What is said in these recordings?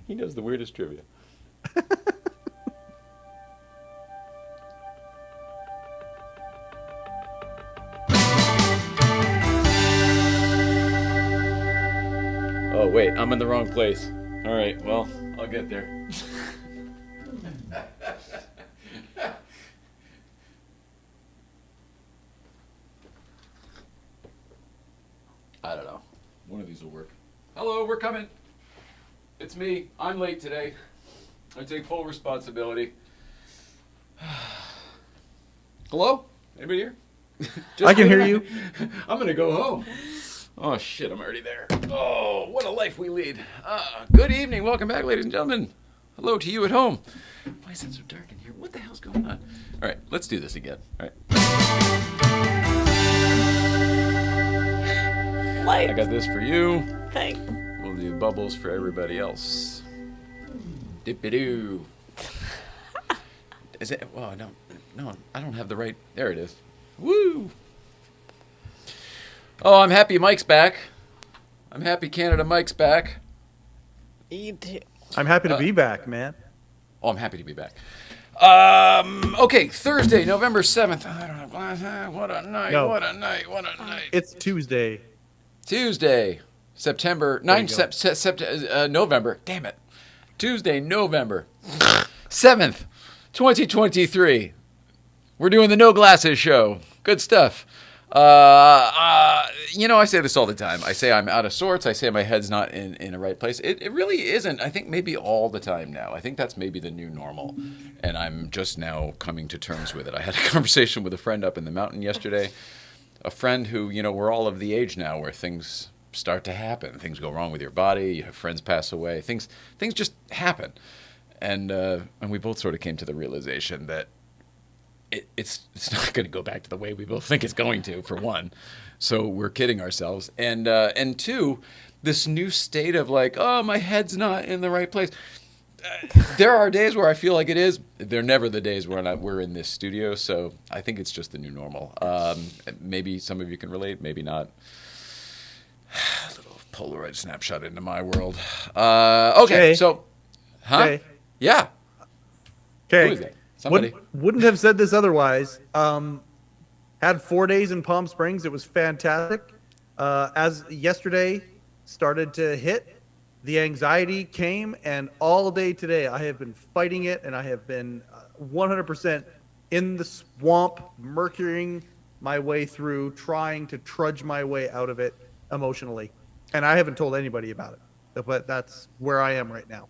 He knows the weirdest trivia. Oh, wait, I'm in the wrong place. All right, well, I'll get there. I don't know. One of these will work. Hello, we're coming. It's me. I'm late today. I take full responsibility. Hello? Anybody here? I can hear you. I'm going to go home. Oh, shit, I'm already there. Oh, what a life we lead. Good evening. Welcome back, ladies and gentlemen. Hello to you at home. Why is it so dark in here? What the hell's going on? All right, let's do this again. All right. Lights. I got this for you. Thanks. We'll do bubbles for everybody else. Dip-a-doo. Is it? Oh, no, I don't have the right. There it is. Woo! Oh, I'm happy Mike's back. I'm happy Canada Mike's back. You too. I'm happy to be back, man. Oh, I'm happy to be back. Okay, Thursday, November 7th. I don't have glasses. What a night, No. what a night, what a night. It's Tuesday. Tuesday, September 9th, November. Damn it. Tuesday, November 7th, 2023. We're doing the No Glasses show. Good stuff. I say this all the time. I say I'm out of sorts. I say my head's not in a right place. It really isn't. I think maybe all the time now. I think that's maybe the new normal. And I'm just now coming to terms with it. I had a conversation with a friend up in the mountain yesterday. A friend who, we're all of the age now where things start to happen. Things go wrong with your body. You have friends pass away. Things just happen. And we both sort of came to the realization that it's not going to go back to the way we both think it's going to, for one. So we're kidding ourselves. And two, this new state of like, oh, my head's not in the right place. There are days where I feel like it is. They're never the days where we're in this studio. So I think it's just the new normal. Maybe some of you can relate, maybe not. A little Polaroid snapshot into my world. Okay, so, huh? Okay. Yeah. Okay. Who is that? Somebody. Wouldn't have said this otherwise. Had 4 days in Palm Springs. It was fantastic. As yesterday started to hit, the anxiety came, and all day today I have been fighting it, and I have been 100% in the swamp, mercurying my way through, trying to trudge my way out of it emotionally. And I haven't told anybody about it, but that's where I am right now.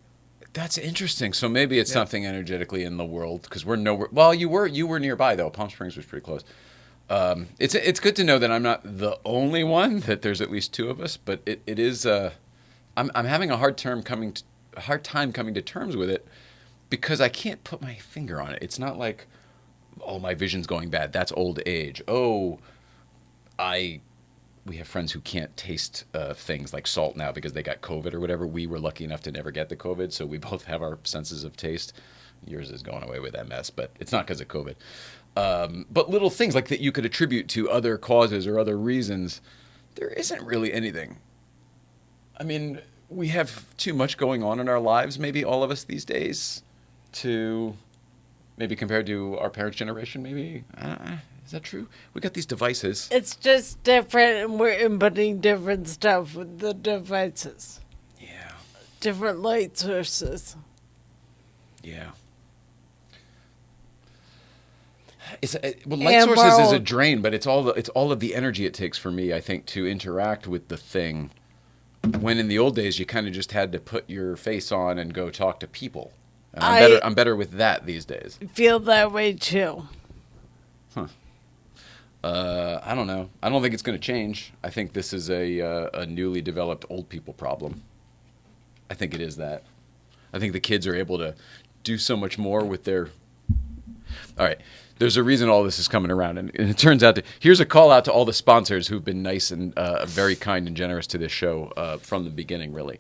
That's interesting. So maybe it's something energetically in the world, because we're nowhere. Well, you were nearby though. Palm Springs was pretty close. It's good to know that I'm not the only one. That there's at least two of us. But it is. I'm having a hard time coming to terms with it, because I can't put my finger on it. It's not like, oh, my vision's going bad. That's old age. Oh, we have friends who can't taste things like salt now because they got COVID or whatever. We were lucky enough to never get the COVID, so we both have our senses of taste. Yours is going away with MS, but it's not because of COVID. But little things like that you could attribute to other causes or other reasons, there isn't really anything. I mean, we have too much going on in our lives, maybe all of us these days, to maybe compared to our parents' generation, maybe. Is that true? We got these devices. It's just different, and we're inputting different stuff with the devices. Yeah. Different light sources. Yeah. Light sources is a drain, but it's all of the energy it takes for me, I think, to interact with the thing. When in the old days you kind of just had to put your face on and go talk to people. And I'm better with that these days. Feel that way too. Huh. I don't know. I don't think it's going to change. I think this is a newly developed old people problem. I think it is that. I think the kids are able to do so much more with their... All right. There's a reason all this is coming around. And it turns out here's a call out to all the sponsors who've been nice and very kind and generous to this show from the beginning, really.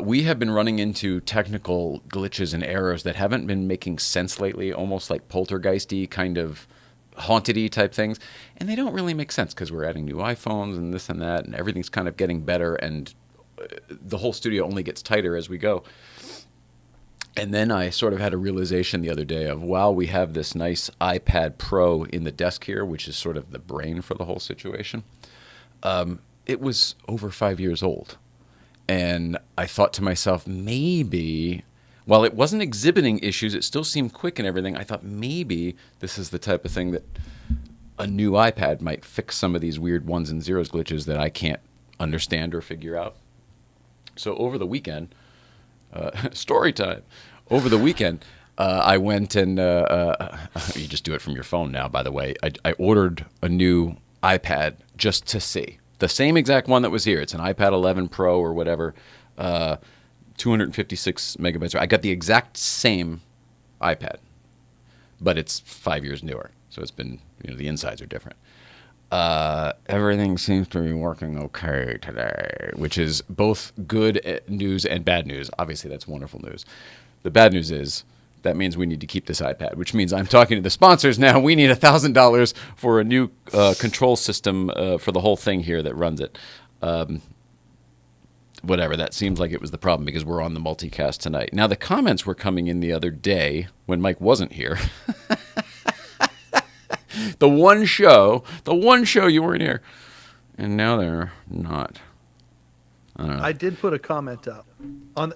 We have been running into technical glitches and errors that haven't been making sense lately, almost like poltergeisty kind of haunted-y type things. And they don't really make sense because we're adding new iPhones and this and that, and everything's kind of getting better. And the whole studio only gets tighter as we go. And then I sort of had a realization the other day of, wow, we have this nice iPad Pro in the desk here, which is sort of the brain for the whole situation. It was over 5 years old. And I thought to myself, maybe, while it wasn't exhibiting issues, it still seemed quick and everything. I thought maybe this is the type of thing that a new iPad might fix some of these weird ones and zeros glitches that I can't understand or figure out. So over the weekend, story time. Over the weekend, I went and you just do it from your phone now, by the way. I ordered a new iPad just to see. The same exact one that was here. It's an iPad 11 Pro or whatever, 256 megabytes. I got the exact same iPad, but it's 5 years newer. So it's been, the insides are different. Everything seems to be working okay today, which is both good news and bad news. Obviously, that's wonderful news. The bad news is that means we need to keep this iPad, which means I'm talking to the sponsors now. We need $1,000 for a new control system for the whole thing here that runs it. Whatever, that seems like it was the problem because we're on the multicast tonight. Now, the comments were coming in the other day when Mike wasn't here. The one show you weren't here. And now they're not. I don't know. I did put a comment up.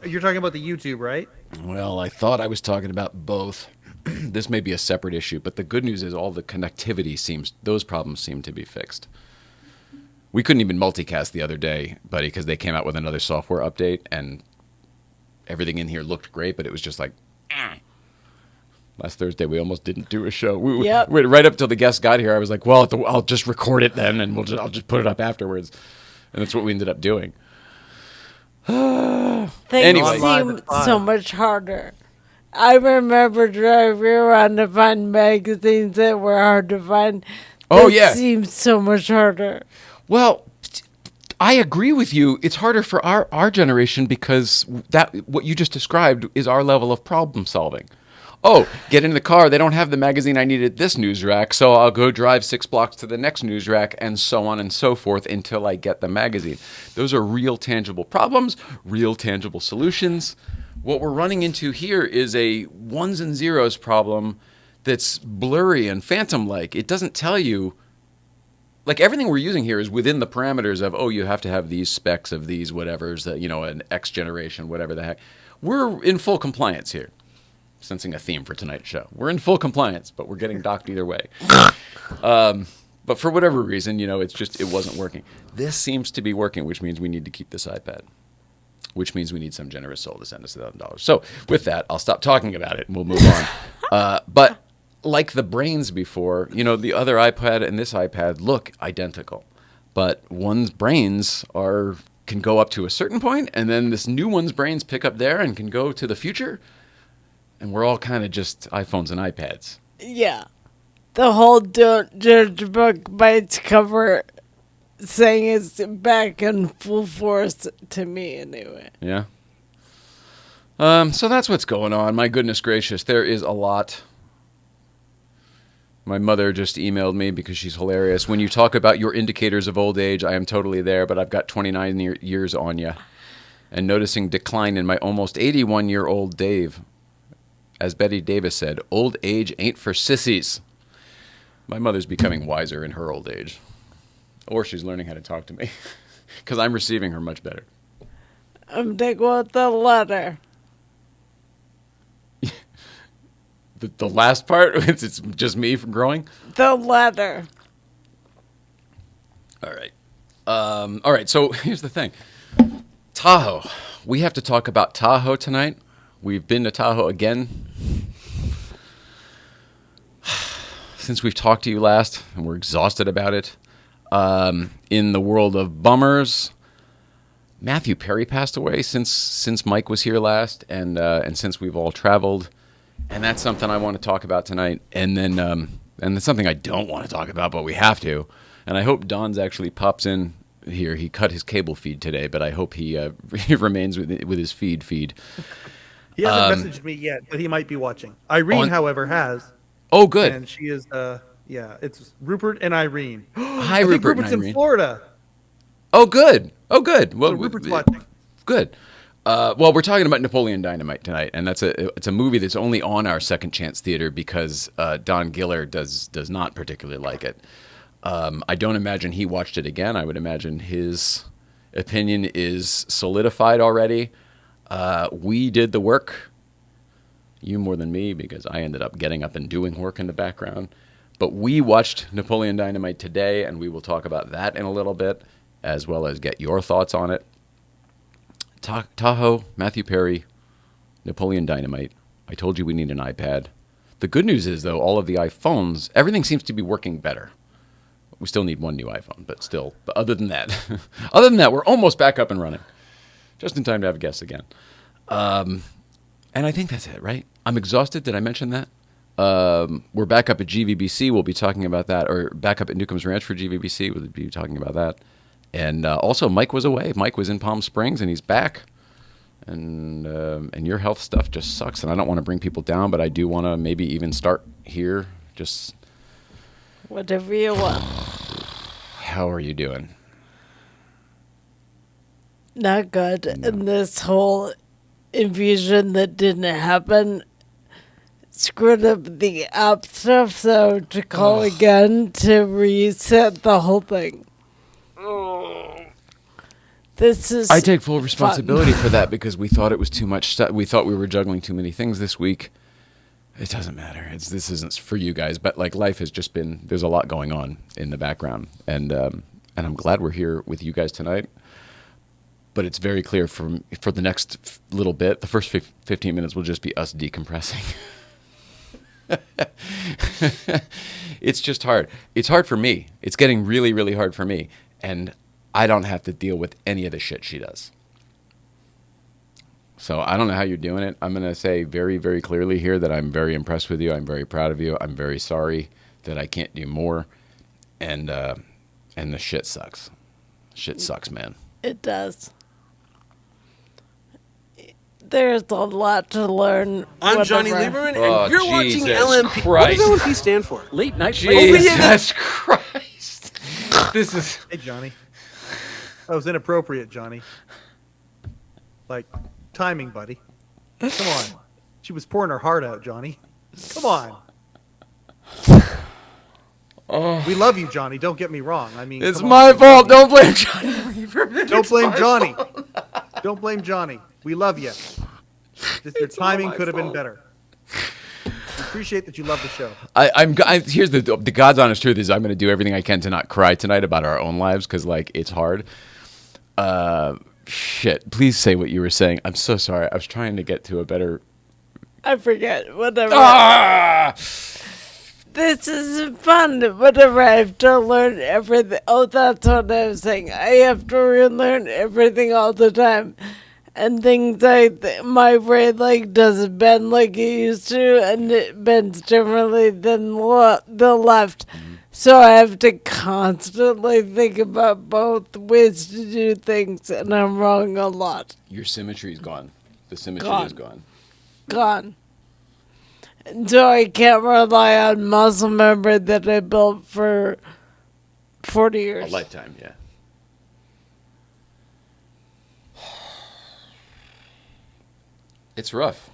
You're talking about the YouTube, right? Well, I thought I was talking about both. This may be a separate issue, but the good news is all the connectivity those problems seem to be fixed. We couldn't even multicast the other day, buddy, because they came out with another software update, and everything in here looked great, but it was just like, Last Thursday, we almost didn't do a show. Right up till the guest got here, I was like, well, I'll just record it then, and I'll just put it up afterwards. And that's what we ended up doing. Things seem so much harder. I remember driving around to find magazines that were hard to find. It seems so much harder. Well, I agree with you. It's harder for our generation because what you just described is our level of problem solving. Oh, get in the car. They don't have the magazine I need at this news rack, so I'll go drive 6 blocks to the next news rack, and so on and so forth until I get the magazine. Those are real tangible problems, real tangible solutions. What we're running into here is a ones and zeros problem that's blurry and phantom-like. It doesn't tell you, like everything we're using here is within the parameters of, you have to have these specs of these whatevers, an X generation, whatever the heck. We're in full compliance here. Sensing a theme for tonight's show. We're in full compliance, but we're getting docked either way. But for whatever reason, it wasn't working. This seems to be working, which means we need to keep this iPad, which means we need some generous soul to send us $1,000. So with that, I'll stop talking about it and we'll move on. But like the brains before, the other iPad and this iPad look identical, but one's brains can go up to a certain point, and then this new one's brains pick up there and can go to the future. And we're all kind of just iPhones and iPads. Yeah. The whole Don't Judge book by its cover saying it's back in full force to me anyway. Yeah. So that's what's going on. My goodness gracious. There is a lot. My mother just emailed me because she's hilarious. When you talk about your indicators of old age, I am totally there, but I've got 29 years on you. And noticing decline in my almost 81-year-old Dave. As Betty Davis said, old age ain't for sissies. My mother's becoming wiser in her old age. Or she's learning how to talk to me. Because I'm receiving her much better. I'm taking with the letter. The last part? It's just me from growing? The letter. All right, so here's the thing. Tahoe. We have to talk about Tahoe tonight. We've been to Tahoe again since we've talked to you last, and we're exhausted about it. In the world of bummers, Matthew Perry passed away since Mike was here last, and since we've all traveled, and that's something I want to talk about tonight. And then, and it's something I don't want to talk about, but we have to. And I hope Don's actually pops in here. He cut his cable feed today, but I hope he remains with his feed. He hasn't messaged me yet, but he might be watching. Irene, however, has. Oh, good. And she is, it's Rupert and Irene. Hi, I think Rupert Rupert's and Irene. in Florida. Oh, good. Well, so Rupert's watching. Good. Well, we're talking about Napoleon Dynamite tonight, and it's a movie that's only on our Second Chance Theater because Don Giller does not particularly like it. I don't imagine he watched it again. I would imagine his opinion is solidified already. We did the work. You more than me, because I ended up getting up and doing work in the background. But we watched Napoleon Dynamite today, and we will talk about that in a little bit, as well as get your thoughts on it. Tahoe, Matthew Perry, Napoleon Dynamite. I told you we need an iPad. The good news is, though, all of the iPhones, everything seems to be working better. We still need one new iPhone, but still. But other than that, we're almost back up and running. Just in time to have guests again. And I think that's it, right? I'm exhausted. Did I mention that? We're back up at GVBC. We'll be talking about that. Or back up at Newcombs Ranch for GVBC. We'll be talking about that. And also, Mike was away. Mike was in Palm Springs, and he's back. And your health stuff just sucks. And I don't want to bring people down, but I do want to maybe even start here. Just whatever you want. How are you doing? Not good. No. And this whole infusion that didn't happen screwed up the app stuff, so to call again to reset the whole thing. This is I take full responsibility for that because we thought it was too much stuff. We thought we were juggling too many things this week. It doesn't matter. This isn't for you guys, but like life has just been, there's a lot going on in the background. And I'm glad we're here with you guys tonight. But it's very clear for the next little bit, the first 15 minutes will just be us decompressing. It's just hard. It's hard for me. It's getting really, really hard for me. And I don't have to deal with any of the shit she does. So I don't know how you're doing it. I'm going to say very, very clearly here that I'm very impressed with you. I'm very proud of you. I'm very sorry that I can't do more. And the shit sucks. Shit sucks, man. It does. There's a lot to learn. I'm Johnny Lieberman, and you're watching LNP. Christ. What does LNP stand for? Late night. Jesus Christ. This is... Hey, Johnny. That was inappropriate, Johnny. Like, timing, buddy. Come on. She was pouring her heart out, Johnny. Come on. We love you, Johnny. Don't get me wrong. I mean, it's my fault. Don't blame Johnny. Don't blame Johnny. Don't blame Johnny. We love you. Just your timing could have been better. We appreciate that you love the show. Here's the God's honest truth is I'm going to do everything I can to not cry tonight about our own lives because like it's hard. Shit. Please say what you were saying. I'm so sorry. I was trying to get to a better. I forget. Whatever. This is fun. Whatever. I have to learn everything. Oh, that's what I was saying. I have to relearn everything all the time. And things my brain doesn't bend like it used to, and it bends differently than the left. Mm-hmm. So I have to constantly think about both ways to do things, and I'm wrong a lot. Your symmetry is gone. The symmetry is gone. Gone. And so I can't rely on muscle memory that I built for 40 years. A lifetime, yeah. It's rough.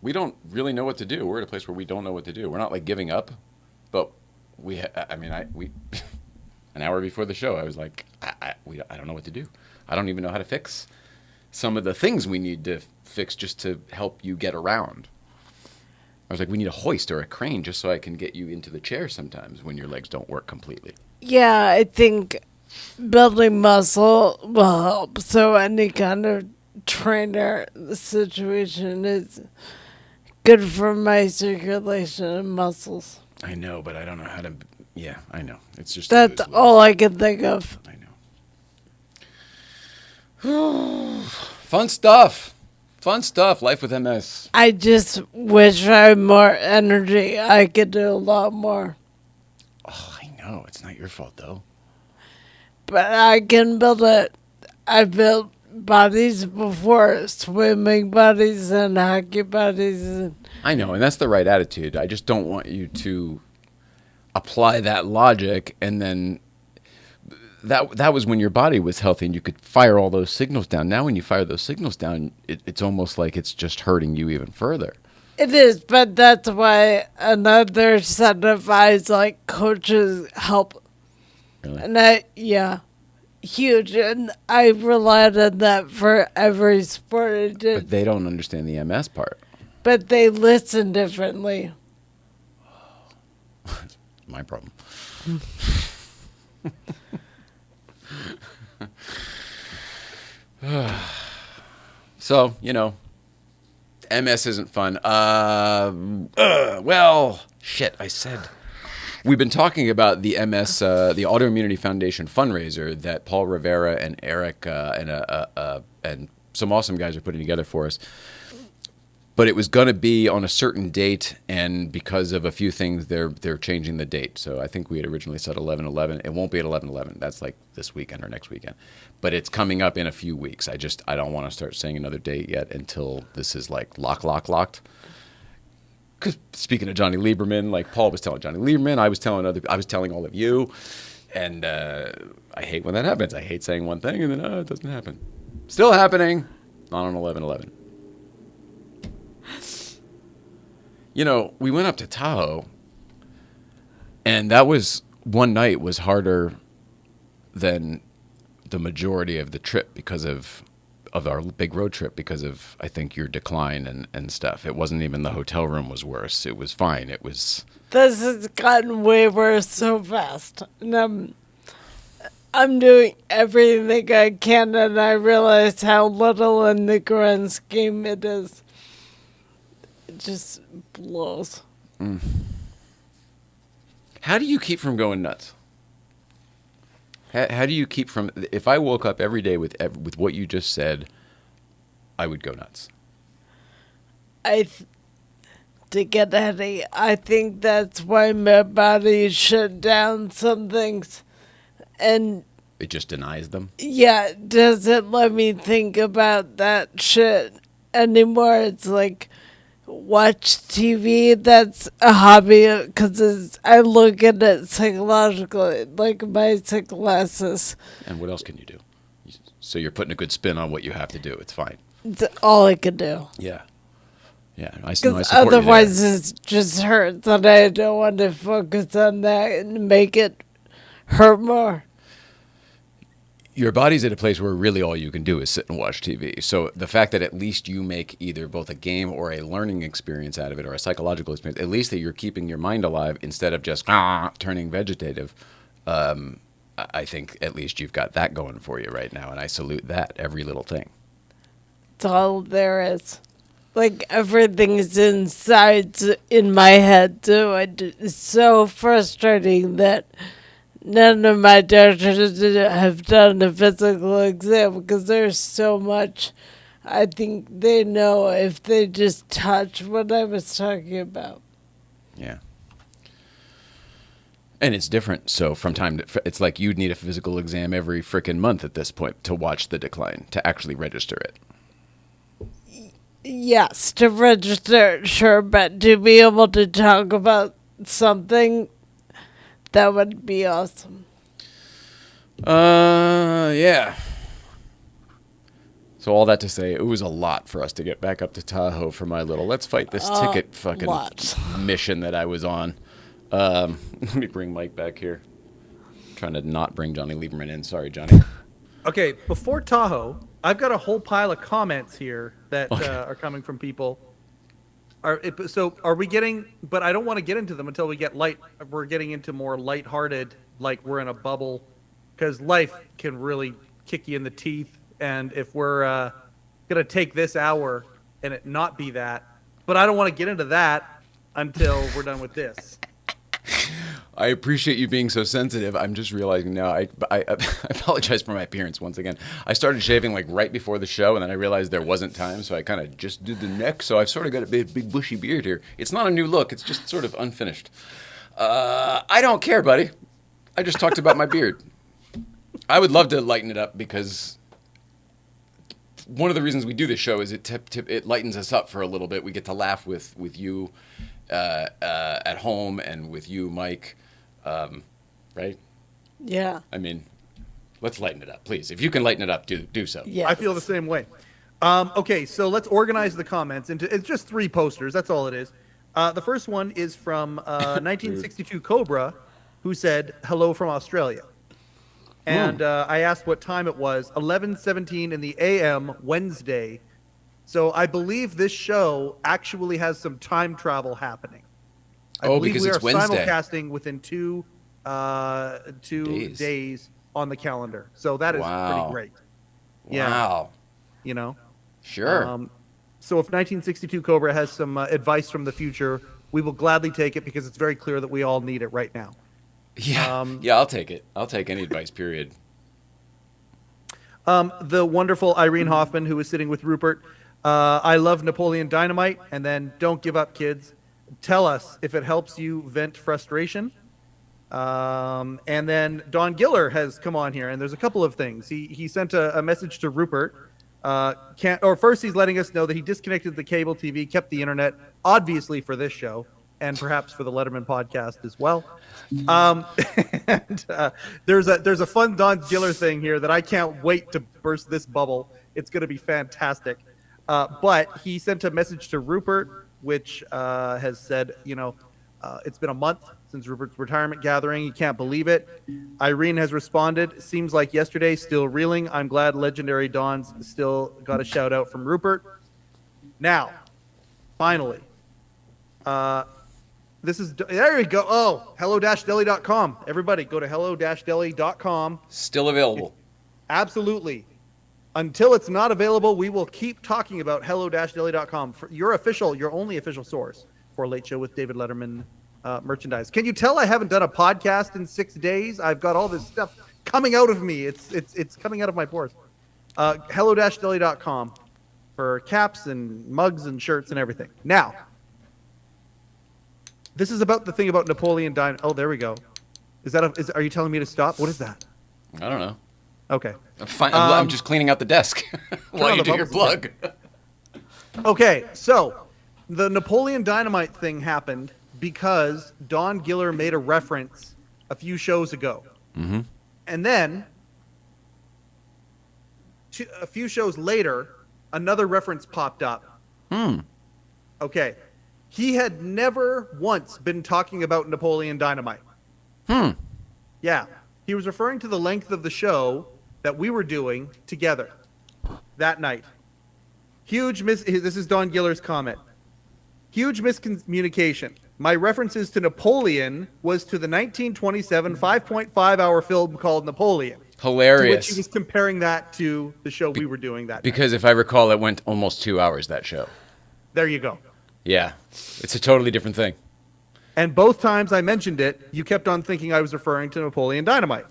We don't really know what to do. We're at a place where we don't know what to do. We're not like giving up, but we an hour before the show, I was like, I don't know what to do. I don't even know how to fix some of the things we need to fix just to help you get around. I was like, we need a hoist or a crane just so I can get you into the chair sometimes when your legs don't work completely. Yeah, I think building muscle will help. So any kind of trainer situation is good for my circulation and muscles. I know, but I don't know how to. Yeah, I know. It's just that's all I can think of. I know. Fun stuff. Life with MS. I just wish I had more energy. I could do a lot more. Oh, I know. It's not your fault though. But I can build it. I built bodies before, swimming bodies and hockey bodies. I know, and that's the right attitude. I just don't want you to apply that logic and then that was when your body was healthy and you could fire all those signals down. Now when you fire those signals down, it's almost like it's just hurting you even further. It is, but that's why another set of eyes like coaches help. Really? And huge. And I relied on that for every sport I did. But they don't understand the MS part. But they listen differently. My problem. So, MS isn't fun. Well, shit, I said. We've been talking about the MS, the Autoimmunity Foundation fundraiser that Paul Rivera and Eric and some awesome guys are putting together for us. But it was going to be on a certain date, and because of a few things, they're changing the date. So I think we had originally said 11/11. It won't be at 11/11. That's like this weekend or next weekend. But it's coming up in a few weeks. I don't want to start saying another date yet until this is like locked. Because speaking of Johnny Lieberman, like Paul was telling Johnny Lieberman, I was telling all of you, and I hate when that happens. I hate saying one thing and then it doesn't happen. Still happening, not on 11/11. We went up to Tahoe, and that was one night was harder than the majority of the trip because of our big road trip, because of, I think, your decline and stuff. It wasn't even the hotel room was worse. It was fine. It was... This has gotten way worse so fast. And I'm doing everything I can, and I realize how little in the grand scheme it is. It just blows. How do you keep from going nuts? How do you keep from... If I woke up every day with what you just said, I would go nuts. To get a headache, I think that's why my body shut down some things. And it just denies them? Yeah, it doesn't let me think about that shit anymore. It's like... watch TV, that's a hobby, because I look at it psychologically, like my glasses. And what else can you do? So you're putting a good spin on what you have to do. It's fine. It's all I can do. Yeah. I Because support otherwise you it just hurts, and I don't want to focus on that and make it hurt more. Your body's at a place where really all you can do is sit and watch TV. So the fact that at least you make either both a game or a learning experience out of it, or a psychological experience, at least that you're keeping your mind alive instead of just turning vegetative, I think at least you've got that going for you right now, and I salute that, every little thing. It's all there is. Like, everything is inside in my head, too. It's so frustrating that... none of my doctors have done a physical exam because there's so much I think they know if they just touch what I was talking about. Yeah. And it's different. So from time to, it's like you'd need a physical exam every frickin' month at this point to watch the decline, to actually register it. Yes, to register, sure, but to be able to talk about something, that would be awesome. Yeah. So all that to say, it was a lot for us to get back up to Tahoe for my little let's fight this ticket fucking mission that I was on. Let me bring Mike back here. I'm trying to not bring Johnny Lieberman in. Sorry, Johnny. Okay, before Tahoe, I've got a whole pile of comments here that are coming from people. So are we getting, but I don't want to get into them until we get light. We're getting into more lighthearted, like we're in a bubble, because life can really kick you in the teeth. And if we're going to take this hour and it not be that, but I don't want to get into that until we're done with this. I appreciate you being so sensitive. I'm just realizing now, I apologize for my appearance once again. I started shaving like right before the show, and then I realized there wasn't time, so I kind of just did the neck. So I've sort of got a big bushy beard here. It's not a new look. It's just sort of unfinished. I don't care, buddy. I just talked about my beard. I would love to lighten it up because one of the reasons we do this show is it lightens us up for a little bit. We get to laugh with you at home and with you, Mike. Right? Yeah. I mean, Let's lighten it up, please. If you can lighten it up, do so. Yes. I feel the same way. Okay, so let's organize the comments into it's just 3 posters. That's all it is. The first one is from 1962 Cobra, who said, "Hello from Australia." And I asked what time it was. 11:17 in the a.m. Wednesday. So I believe this show actually has some time travel happening. I believe because we it's are Wednesday. simulcasting within two days on the calendar. So that is pretty great. Yeah. Wow. You know? Sure. So if 1962 Cobra has some advice from the future, we will gladly take it because it's very clear that we all need it right now. Yeah. Yeah, I'll take it. I'll take any advice, period. The wonderful Irene Hoffman, who was sitting with Rupert. I love Napoleon Dynamite. And then don't give up, kids. Tell us if it helps you vent frustration. And then Don Giller has come on here, and there's a couple of things. He sent a message to Rupert. First he's letting us know that he disconnected the cable TV, kept the internet, obviously for this show, and perhaps for the Letterman podcast as well. There's a fun Don Giller thing here that I can't wait to burst this bubble. It's going to be fantastic. But he sent a message to Rupert, which has said, it's been a month since Rupert's retirement gathering. He can't believe it. Irene has responded. Seems like yesterday, still reeling. I'm glad Legendary Don's still got a shout out from Rupert. Now, finally, there we go. Oh, hello-deli.com. Everybody go to hello-deli.com. Still available. Absolutely. Until it's not available, we will keep talking about hello-deli.com. Your only official source for Late Show with David Letterman merchandise. Can you tell I haven't done a podcast in 6 days? I've got all this stuff coming out of me. It's coming out of my pores. Hello-deli.com for caps and mugs and shirts and everything. Now, this is about the thing about Napoleon Dynamite. Oh, there we go. Are you telling me to stop? What is that? I don't know. Okay. I'm just cleaning out the desk while you do your plug. Okay, so the Napoleon Dynamite thing happened because Don Giller made a reference a few shows ago. Mm-hmm. And then, a few shows later, another reference popped up. Okay. He had never once been talking about Napoleon Dynamite. Yeah. He was referring to the length of the show that we were doing together that night. This is Don Giller's comment. Huge miscommunication. My references to Napoleon was to the 1927 5.5-hour film called Napoleon. Hilarious. To which he was comparing that to the show we were doing that night. Because if I recall, it went almost 2 hours, that show. There you go. Yeah. It's a totally different thing. And both times I mentioned it, you kept on thinking I was referring to Napoleon Dynamite.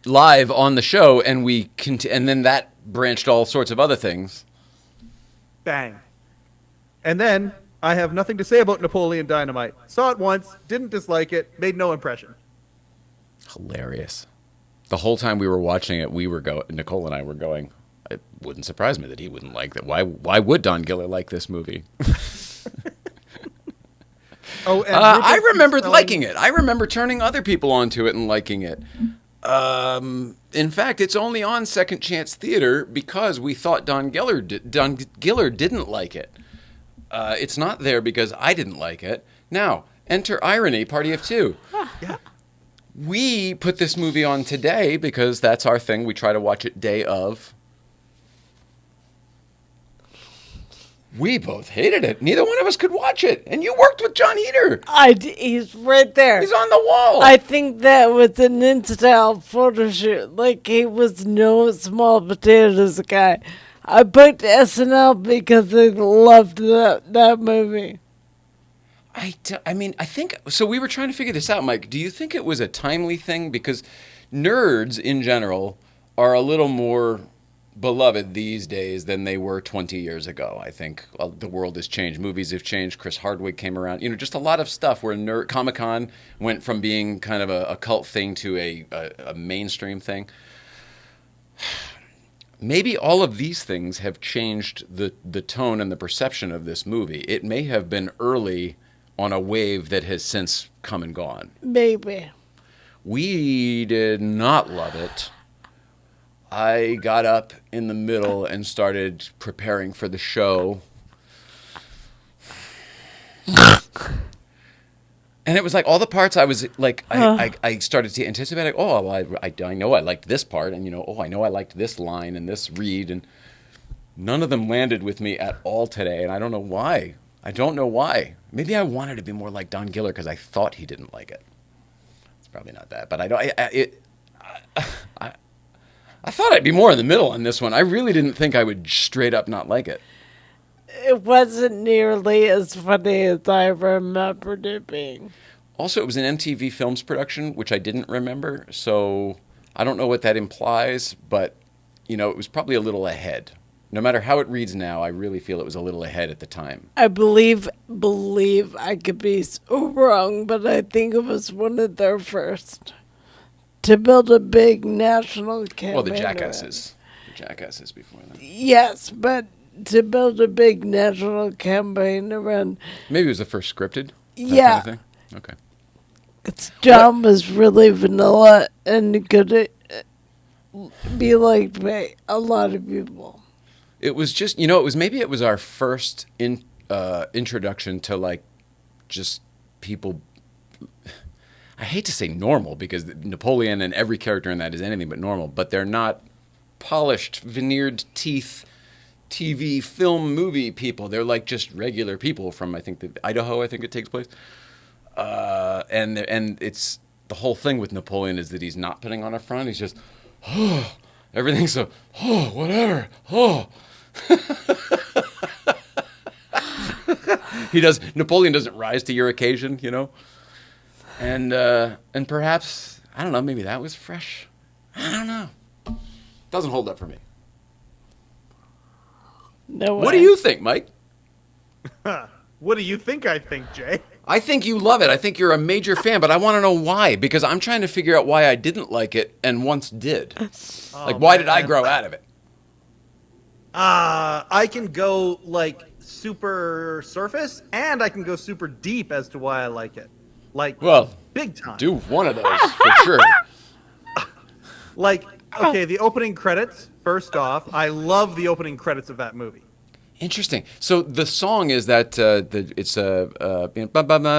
Live on the show, and and then that branched all sorts of other things. Bang. And then I have nothing to say about Napoleon Dynamite. Saw it once, didn't dislike it, made no impression. Hilarious. The whole time we were watching it, Nicole and I were going, it wouldn't surprise me that he wouldn't like that. Why would Don Giller like this movie? Oh, and I remember liking it. I remember turning other people onto it and liking it. In fact, it's only on Second Chance Theater because we thought Don Giller didn't like it. It's not there because I didn't like it. Now, enter irony, party of two. Yeah. We put this movie on today because that's our thing. We try to watch it day of. We both hated it. Neither one of us could watch it. And you worked with John Heater. He's right there. He's on the wall. I think that was an in-style photo shoot. Like, he was no small potatoes guy. I booked SNL because I loved that movie. I think... So we were trying to figure this out, Mike. Do you think it was a timely thing? Because nerds, in general, are a little more beloved these days than they were 20 years ago. I think the world has changed. Movies have changed. Chris Hardwick came around. Just a lot of stuff where Comic-Con went from being kind of a cult thing to a mainstream thing. Maybe all of these things have changed the tone and the perception of this movie. It may have been early on a wave that has since come and gone. Maybe. We did not love it. I got up in the middle and started preparing for the show. And it was like all the parts I was like, I started to anticipate, like, oh, well, I know I liked this part, and, I know I liked this line and this read, and none of them landed with me at all today, and I don't know why. Maybe I wanted to be more like Don Giller because I thought he didn't like it. It's probably not that, but I thought I'd be more in the middle on this one. I really didn't think I would straight up not like it. It wasn't nearly as funny as I remembered it being. Also, it was an MTV Films production, which I didn't remember, so I don't know what that implies, but, it was probably a little ahead. No matter how it reads now, I really feel it was a little ahead at the time. I believe I could be so wrong, but I think it was one of their first to build a big national campaign. Well, the Jackasses. Before that. Yes, but to build a big national campaign around. Maybe it was the first scripted. Yeah. Kind of thing? Okay. John was really vanilla and could be liked by a lot of people. It was just, it was our first introduction to like just people. I hate to say normal because Napoleon and every character in that is anything but normal, but they're not polished, veneered teeth, TV, film, movie people. They're like just regular people from, I think, Idaho, I think it takes place. And it's the whole thing with Napoleon is that he's not putting on a front. He's just, everything's so, whatever, Napoleon doesn't rise to your occasion, and perhaps, I don't know, maybe that was fresh. I don't know. Doesn't hold up for me. No way. What do you think, Mike? What do you think I think, Jay? I think you love it. I think you're a major fan, but I want to know why, because I'm trying to figure out why I didn't like it and once did. Why did I grow out of it? I can go like super surface, and I can go super deep as to why I like it. Big time. Do one of those for sure. Okay, the opening credits. First off, I love the opening credits of that movie. Interesting. So the song is that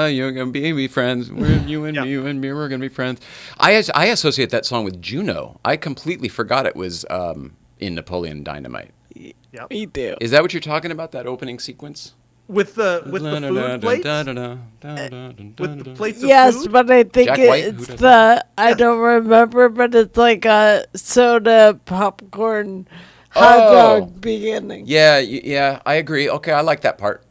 you're gonna be friends. You and me, we're gonna be friends. I associate that song with Juno. I completely forgot it was in Napoleon Dynamite. Yep. Me too. Is that what you're talking about? That opening sequence? With the food plates? With the plates of yes, food? but I think Jack White? it's I don't remember, but it's like a soda, popcorn, hot dog beginning. Yeah, I agree. Okay, I like that part.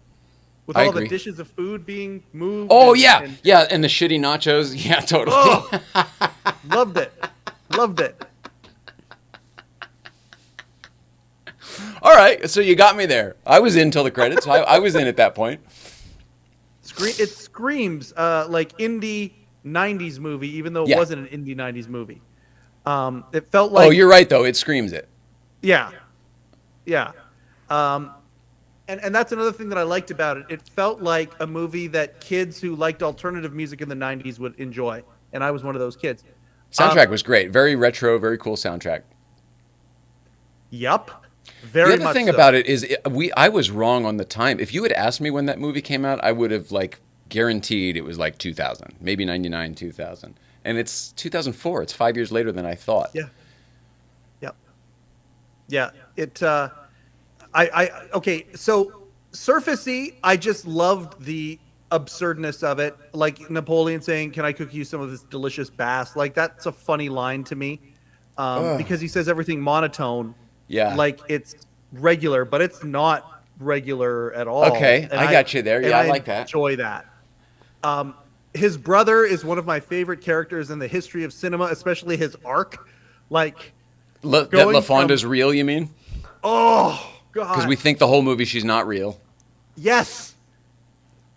With all the dishes of food being moved. Oh, and the shitty nachos. Yeah, totally. Oh, loved it. All right, so you got me there. I was in till the credits. I was in at that point. It screams like indie 90s movie, even though it wasn't an indie 90s movie. It felt like... Oh, you're right, though. It screams it. Yeah. And that's another thing that I liked about it. It felt like a movie that kids who liked alternative music in the 90s would enjoy, and I was one of those kids. Soundtrack was great. Very retro, very cool soundtrack. Yup. Very much. The other thing so. about it is I was wrong on the time. If you had asked me when that movie came out, I would have guaranteed it was 2000, maybe 99, 2000. And it's 2004. It's 5 years later than I thought. Yeah. Yep. Yeah. It okay, so surfacey, I just loved the absurdness of it. Like Napoleon saying, "Can I cook you some of this delicious bass?" That's a funny line to me. Because he says everything monotone. Yeah. Like it's regular, but it's not regular at all. Okay, I got you there. Yeah, I like that. Enjoy that. His brother is one of my favorite characters in the history of cinema, especially his arc. That LaFonda's real, you mean? Oh, God. Because we think the whole movie she's not real. Yes.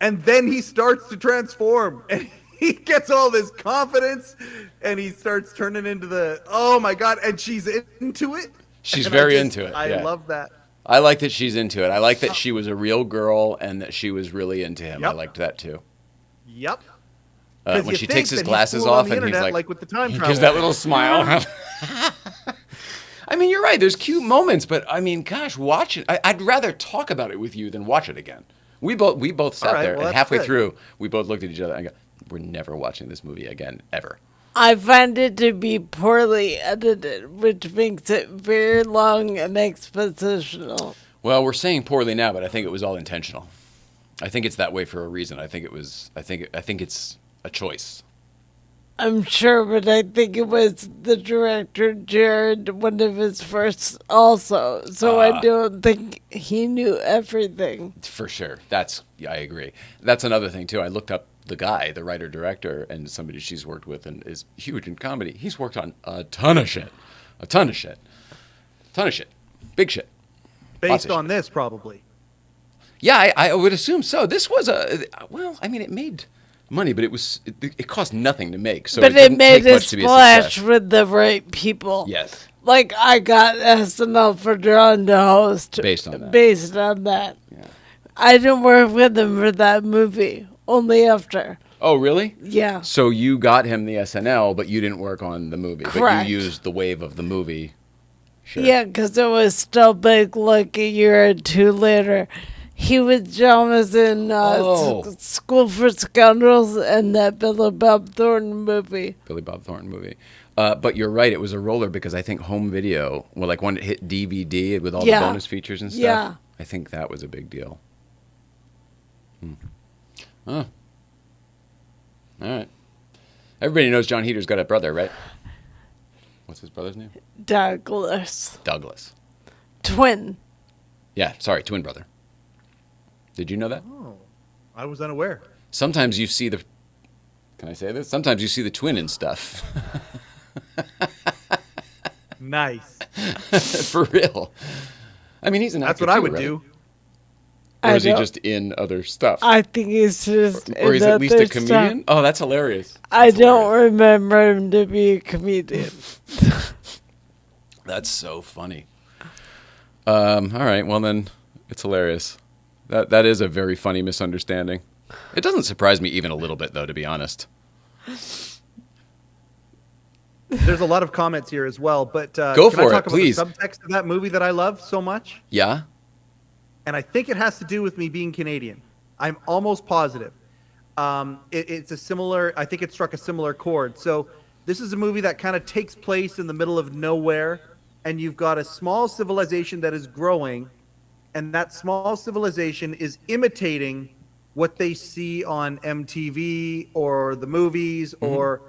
And then he starts to transform, and he gets all this confidence, and he starts turning into oh, my God, and she's into it. She's very into it. I love that. I like that she's into it. I like that she was a real girl and that she was really into him. Yep. I liked that too. Yep. When she takes his glasses off and he's like with the time he travel. gives that little smile. I mean, you're right. There's cute moments, but I mean, gosh, watch it. I'd rather talk about it with you than watch it again. We both sat there, and halfway through, we both looked at each other and go, "We're never watching this movie again, ever." I find it to be poorly edited, which makes it very long and expositional. Well, we're saying poorly now, but I think it was all intentional. I think it's that way for a reason. I think it's a choice. I'm sure, but I think it was the director, Jared, one of his first also. So I don't think he knew everything. For sure. I agree. That's another thing, too. I looked up the guy, the writer-director, and somebody she's worked with and is huge in comedy. He's worked on a ton of shit. Big shit. Based on this, probably. Yeah, I would assume so. This was it made money, but it cost nothing to make. So but it made a splash with the right people. Yes. Like, I got SNL for Drawn to host. Based on that. Yeah. I didn't work with him for that movie. Only after. Oh, really? Yeah. So you got him the SNL, but you didn't work on the movie. Correct. But you used the wave of the movie. Sure. Yeah, because it was still big, like a year or two later. He was Thomas in School for Scoundrels and that Billy Bob Thornton movie. But you're right, it was a roller because I think home video, when it hit DVD with all the bonus features and stuff, yeah. I think that was a big deal. Oh. All right. Everybody knows John Heater's got a brother, right? What's his brother's name? Douglas. Twin. Yeah, sorry, twin brother. Did you know that? Oh, I was unaware. Sometimes you see the... Can I say this? Sometimes you see the twin in stuff. Nice. For real. I mean, he's an actor. That's what I would right? do. Or is he just in other stuff? I think he's just Or he's at least a comedian? Stuff. Oh, that's hilarious. I don't remember him to be a comedian. That's so funny. All right, well then, it's hilarious. That is a very funny misunderstanding. It doesn't surprise me even a little bit, though, to be honest. There's a lot of comments here as well, but Go for can I it, talk please. about the subtext of that movie that I love so much? Yeah? And I think it has to do with me being Canadian. I'm almost positive. It's a similar, I think it struck a similar chord. So this is a movie that kind of takes place in the middle of nowhere, and you've got a small civilization that is growing, and that small civilization is imitating what they see on MTV or the movies or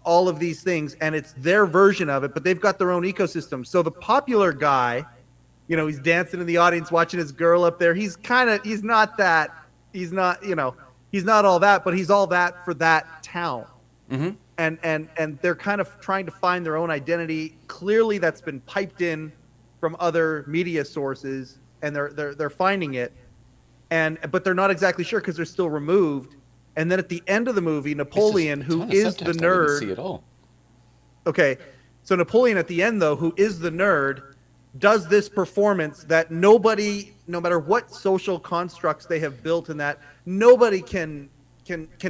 all of these things, and it's their version of it, but they've got their own ecosystem. So the popular guy, he's dancing in the audience, watching his girl up there. He's not all that, but he's all that for that town. Mm-hmm. And they're kind of trying to find their own identity. Clearly that's been piped in from other media sources, and they're finding it. But they're not exactly sure because they're still removed. And then at the end of the movie, Napoleon, who is the nerd. I didn't see it all. Okay. So Napoleon at the end, though, who is the nerd, does this performance that nobody, no matter what social constructs they have built in that, nobody can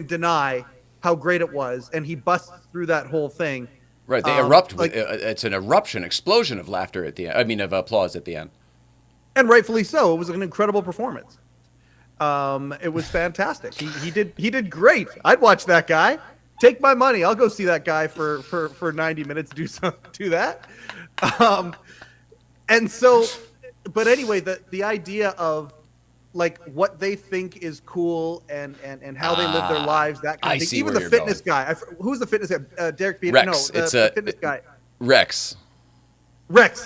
deny how great it was. And he busts through that whole thing. Right. They erupt. It's an explosion of laughter at the end. I mean, of applause at the end. And rightfully so. It was an incredible performance. It was fantastic. He did great. I'd watch that guy. Take my money. I'll go see that guy for 90 minutes. Do that. And so, but anyway, the idea of what they think is cool and how they live their lives, that kind of thing. Even the fitness guy. Who's the fitness guy? Derek Peter? Rex. No, the fitness guy. Rex.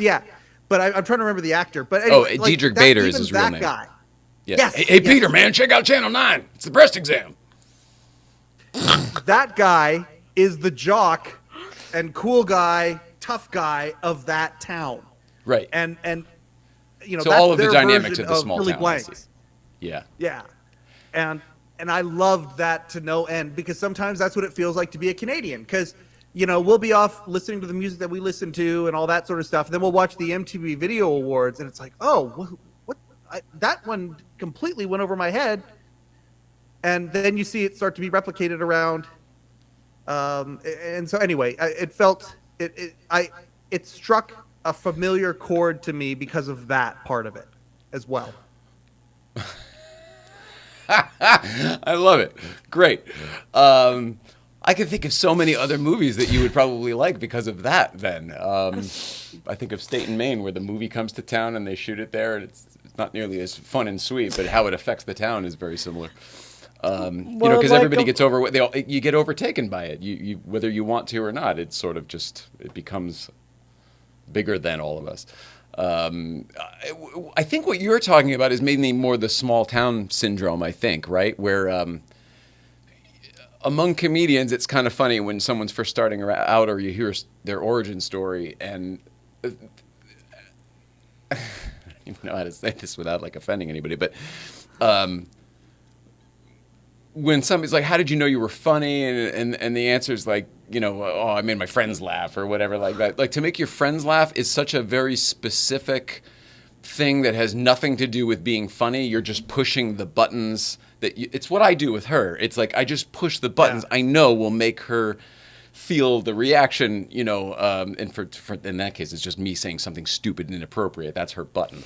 Yeah. But I'm trying to remember the actor. But anyway, Diedrich Bader is his real name. Guy. Yes. Hey, Peter, man, check out Channel 9. It's the breast exam. That guy is the jock and cool guy, tough guy of that town. Right. And so that's all of the their dynamics of the version small Billy town. Blanks. Yeah. Yeah. And I loved that to no end, because sometimes that's what it feels like to be a Canadian, because we'll be off listening to the music that we listen to and all that sort of stuff, and then we'll watch the MTV Video Awards, and it's like, oh, that one completely went over my head. And then you see it start to be replicated around. And so anyway, it struck a familiar chord to me because of that part of it as well. I love it. Great. I can think of so many other movies that you would probably like because of that then. I think of State and Maine, where the movie comes to town and they shoot it there, and it's not nearly as fun and sweet, but how it affects the town is very similar. Because everybody gets you get overtaken by it. You whether you want to or not, it's sort of just, it becomes bigger than all of us. I think what you're talking about is mainly more the small town syndrome, I think, right? Where among comedians, it's kind of funny when someone's first starting out or you hear their origin story, and I don't even know how to say this without like offending anybody, but when somebody's like, how did you know you were funny? And the answer is like, oh, I made my friends laugh or whatever like that. Like, to make your friends laugh is such a very specific thing that has nothing to do with being funny. You're just pushing the buttons it's what I do with her. It's like, I just push the buttons I know will make her feel the reaction, and for in that case, it's just me saying something stupid and inappropriate. That's her button.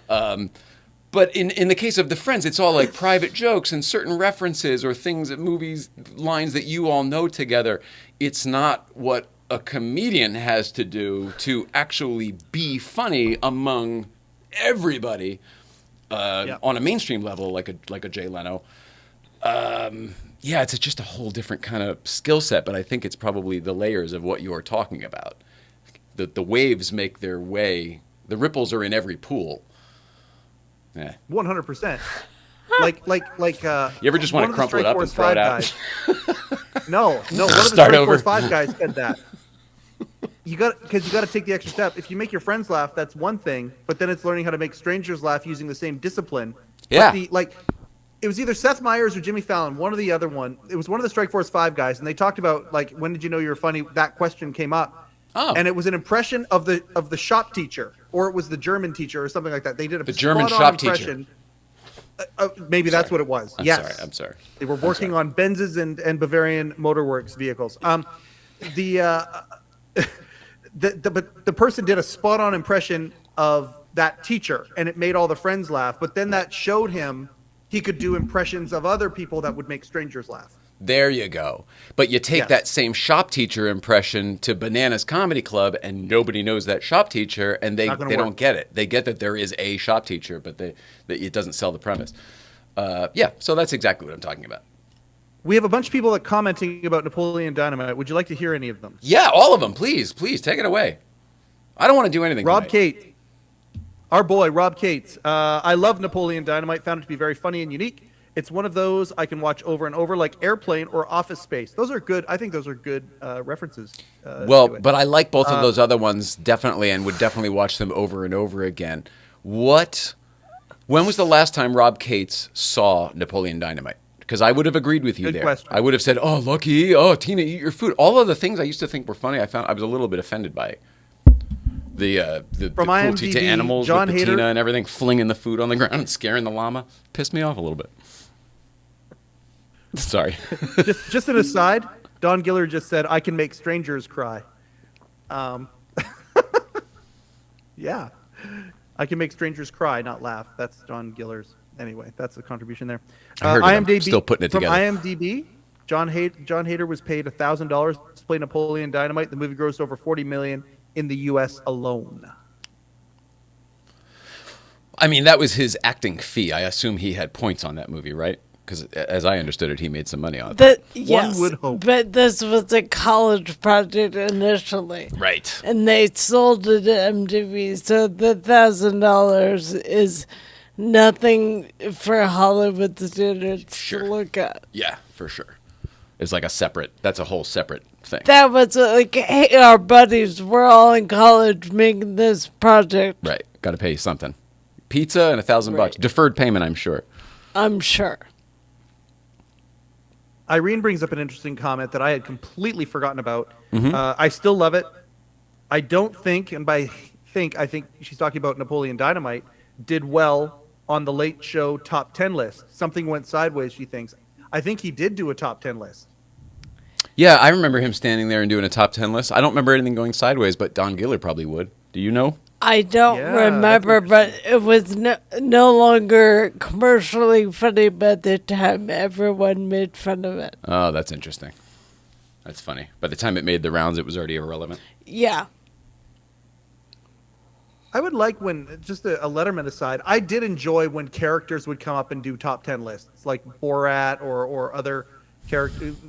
But in the case of the Friends, it's all like private jokes and certain references or things, movies, lines that you all know together. It's not what a comedian has to do to actually be funny among everybody on a mainstream level, like a Jay Leno. It's just a whole different kind of skill set, but I think it's probably the layers of what you're talking about. The waves make their way. The ripples are in every pool. Yeah. 100%. Like. You ever just want to crumple it up and throw it out? No. One of the Strike Force 5 guys said that. Because you got to take the extra step. If you make your friends laugh, that's one thing. But then it's learning how to make strangers laugh using the same discipline. Yeah. It was either Seth Meyers or Jimmy Fallon, one or the other one. It was one of the Strike Force 5 guys, and they talked about when did you know you were funny? That question came up. Oh. And it was an impression of the shop teacher, or it was the German teacher, or something like that. They did the German shop teacher. Maybe that's what it was. I'm sorry. They were working on Benz's and Bavarian Motorworks vehicles. The person did a spot-on impression of that teacher, and it made all the friends laugh. But then that showed him he could do impressions of other people that would make strangers laugh. There you go. But you take that same shop teacher impression to Bananas Comedy Club, and nobody knows that shop teacher, and they don't get it. They get that there is a shop teacher, but that it doesn't sell the premise. So that's exactly what I'm talking about. We have a bunch of people that commenting about Napoleon Dynamite. Would you like to hear any of them? Yeah, all of them. Please take it away. I don't want to do anything. Rob tonight. Kate, our boy Rob Cates. I love Napoleon Dynamite. Found it to be very funny and unique. It's one of those I can watch over and over, like Airplane or Office Space. Those are good. I think those are good references. But I like both of those other ones definitely, and would definitely watch them over and over again. When was the last time Rob Cates saw Napoleon Dynamite? Because I would have agreed with you Good there. question. I would have said, "Oh, Lucky! Oh, Tina, eat your food." All of the things I used to think were funny, I was a little bit offended by. The cruelty to animals John with the Hader. Tina and everything, flinging the food on the ground and scaring the llama, pissed me off a little bit. Sorry. just an aside, Don Giller just said, I can make strangers cry. Yeah. I can make strangers cry, not laugh. That's Don Giller's. Anyway, that's the contribution there. I heard IMDb, still putting it from together. IMDb, John Hader was paid $1,000 to play Napoleon Dynamite. The movie grossed over $40 million in the U.S. alone. I mean, that was his acting fee. I assume he had points on that movie, right? Because as I understood it, he made some money on it. Yes, would hope. But this was a college project initially. Right. And they sold it to MTV, so the $1,000 is nothing for Hollywood standards to look at. Yeah, for sure. It's like that's a whole separate thing. That was like, hey, our buddies, we're all in college making this project. Right. Got to pay you something. Pizza and $1,000 bucks. Deferred payment, I'm sure. I'm sure. Irene brings up an interesting comment that I had completely forgotten about. Mm-hmm. I still love it. I don't think, and by think, I think she's talking about Napoleon Dynamite, did well on the Late Show top 10 list. Something went sideways, she thinks. I think he did do a top 10 list. Yeah, I remember him standing there and doing a top 10 list. I don't remember anything going sideways, but Don Giller probably would. Do you know? I don't Yeah, remember, that's but it was no longer commercially funny by the time everyone made fun of it. Oh, that's interesting. That's funny. By the time it made the rounds, it was already irrelevant. Yeah. I would like when, just a Letterman aside, I did enjoy when characters would come up and do top 10 lists, like Borat or other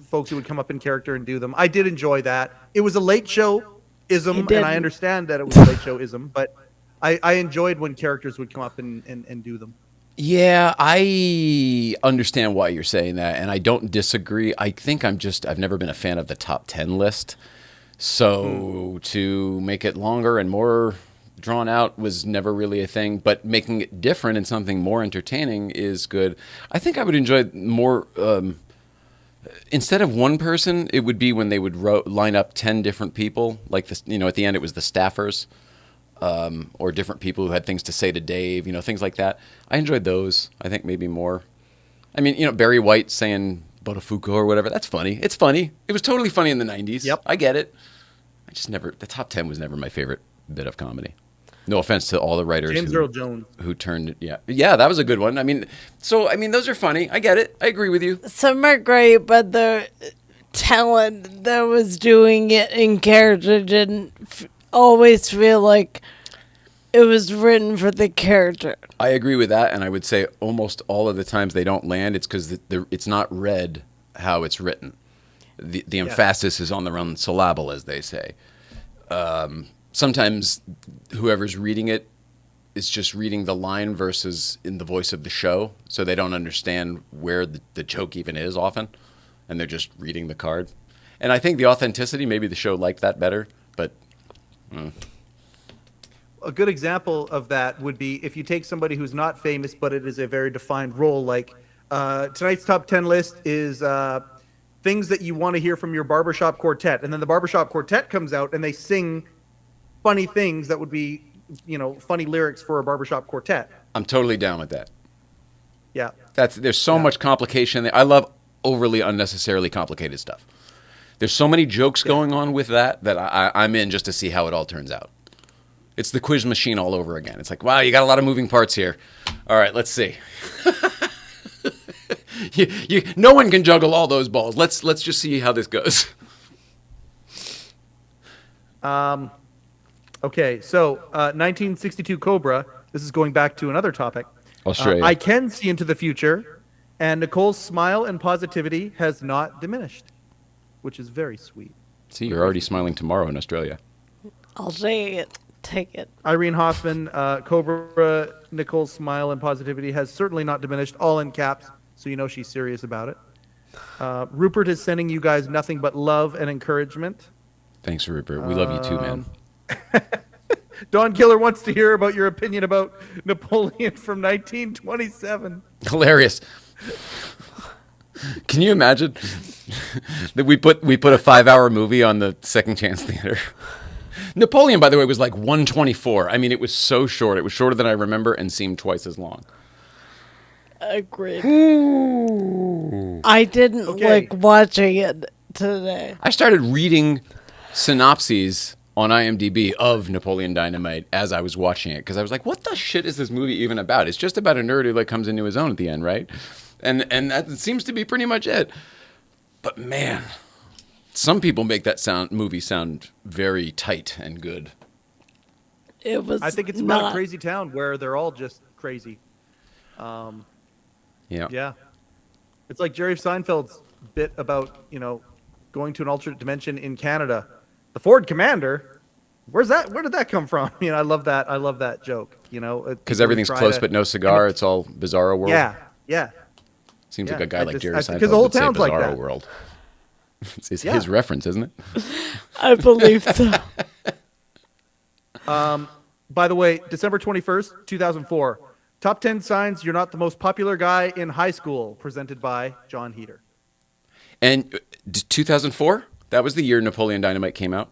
folks who would come up in character and do them. I did enjoy that. It was a late show ism, and I understand that it was a late show ism, but I enjoyed when characters would come up and do them. Yeah, I understand why you're saying that, and I don't disagree. I think I've never been a fan of the top 10 list. So to make it longer and more drawn out was never really a thing, but making it different and something more entertaining is good. I think I would enjoy more, instead of one person, it would be when they would line up 10 different people, like this, at the end it was the staffers, or different people who had things to say to Dave, things like that. I enjoyed those. I think maybe more. I mean, Barry White saying Botafuku or whatever, that's funny. It's funny. It was totally funny in the 90s. Yep. I get it. The top 10 was never my favorite bit of comedy. No offense to all the writers James Earl Jones, who turned it. Yeah, that was a good one. I mean, those are funny. I get it. I agree with you. Some are great, but the talent that was doing it in character didn't always feel like it was written for the character. I agree with that, and I would say almost all of the times they don't land, it's because it's not read how it's written. The emphasis is on the round syllable, as they say. Sometimes whoever's reading it is just reading the line versus in the voice of the show, so they don't understand where the joke even is often, and they're just reading the card. And I think the authenticity, maybe the show liked that better, but... A good example of that would be if you take somebody who's not famous, but it is a very defined role, like tonight's top 10 list is things that you want to hear from your barbershop quartet. And then the barbershop quartet comes out and they sing funny things that would be, funny lyrics for a barbershop quartet. I'm totally down with that. Yeah. There's so much complication there. I love overly unnecessarily complicated stuff. There's so many jokes going on with that I'm in just to see how it all turns out. It's the quiz machine all over again. It's like, wow, you got a lot of moving parts here. All right, let's see. No one can juggle all those balls. Let's just see how this goes. Okay, so 1962 Cobra. This is going back to another topic. Australia. I can see into the future, and Nicole's smile and positivity has not diminished, which is very sweet. See, you're already smiling tomorrow in Australia. I'll take it. Take it. Irene Hoffman, Cobra, Nicole's smile and positivity has certainly not diminished, all in caps, so she's serious about it. Rupert is sending you guys nothing but love and encouragement. Thanks, Rupert. We love you too, man. Don Killer wants to hear about your opinion about Napoleon from 1927. Hilarious. Can you imagine that we put a 5-hour movie on the Second Chance Theater? Napoleon, by the way, was like 124. I mean, it was so short. It was shorter than I remember and seemed twice as long. Agreed. I didn't like watching it today. I started reading synopses on IMDb of Napoleon Dynamite as I was watching it because I was like, what the shit is this movie even about? It's just about a nerd who comes into his own at the end, right? And that seems to be pretty much it. But man... Some people make that movie sound very tight and good. It was. I think it's about a crazy town where they're all just crazy. Yeah. It's like Jerry Seinfeld's bit about going to an alternate dimension in Canada. The Ford Commander. Where's that? Where did that come from? I love that. I love that joke. Because everything's close but no cigar. It's all Bizarro World. Yeah. Seems like a guy like Jerry Seinfeld because the whole would say town's Bizarro like that. World. It's his reference, isn't it? I believe so. By the way, December 21st, 2004. Top 10 signs you're not the most popular guy in high school, presented by John Heater. And 2004? That was the year Napoleon Dynamite came out?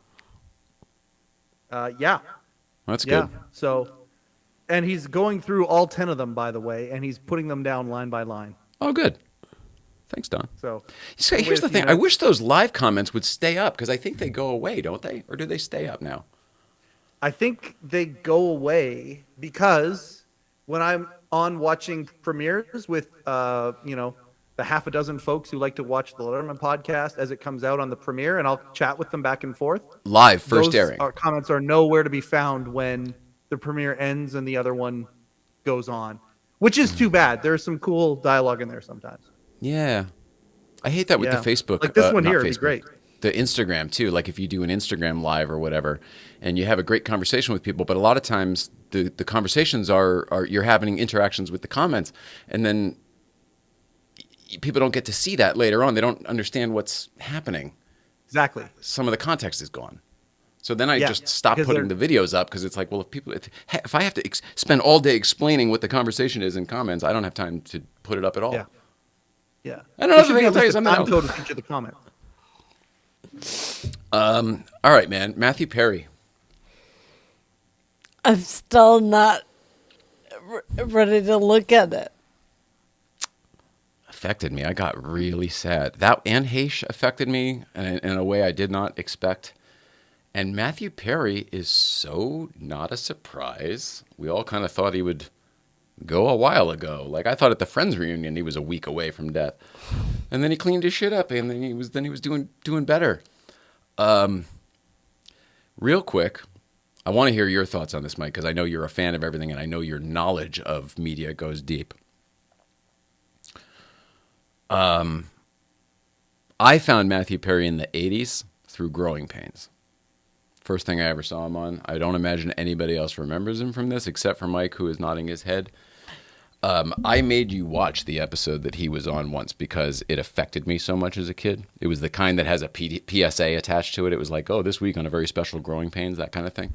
Yeah. That's good. So, and he's going through all 10 of them, by the way, and he's putting them down line by line. Oh, good. Thanks, Don. So, here's the thing. I wish those live comments would stay up because I think they go away, don't they? Or do they stay up now? I think they go away because when I'm on watching premieres with, the half a dozen folks who like to watch the Letterman podcast as it comes out on the premiere, and I'll chat with them back and forth. Live, first airing. Comments are nowhere to be found when the premiere ends and the other one goes on, which is too bad. There's some cool dialogue in there sometimes. Yeah. I hate that with the Facebook. Like this one here would be great. The Instagram, too. Like if you do an Instagram live or whatever, and you have a great conversation with people, but a lot of times the conversations are you're having interactions with the comments, and then people don't get to see that later on. They don't understand what's happening. Exactly. Some of the context is gone. So then I just stop putting the videos up because it's like, well, if I have to spend all day explaining what the conversation is in comments, I don't have time to put it up at all. Yeah. Yeah. And another thing, I'll tell you something else. Code to feature the comment. All right, man. Matthew Perry. I'm still not ready to look at it. Affected me. I got really sad. That and Haish affected me in a way I did not expect. And Matthew Perry is so not a surprise. We all kind of thought he would go a while ago. Like I thought at the Friends reunion he was a week away from death, and then he cleaned his shit up, and then he was doing better. Real quick, I want to hear your thoughts on this, Mike, because I know you're a fan of everything, and I know your knowledge of media goes deep. I found Matthew Perry in the 80s through Growing Pains. First thing I ever saw him on. I don't imagine anybody else remembers him from this except for Mike, who is nodding his head. I made you watch the episode that he was on once because it affected me so much as a kid. It was the kind that has a PSA attached to it. It was like, oh, this week on a very special Growing Pains, that kind of thing.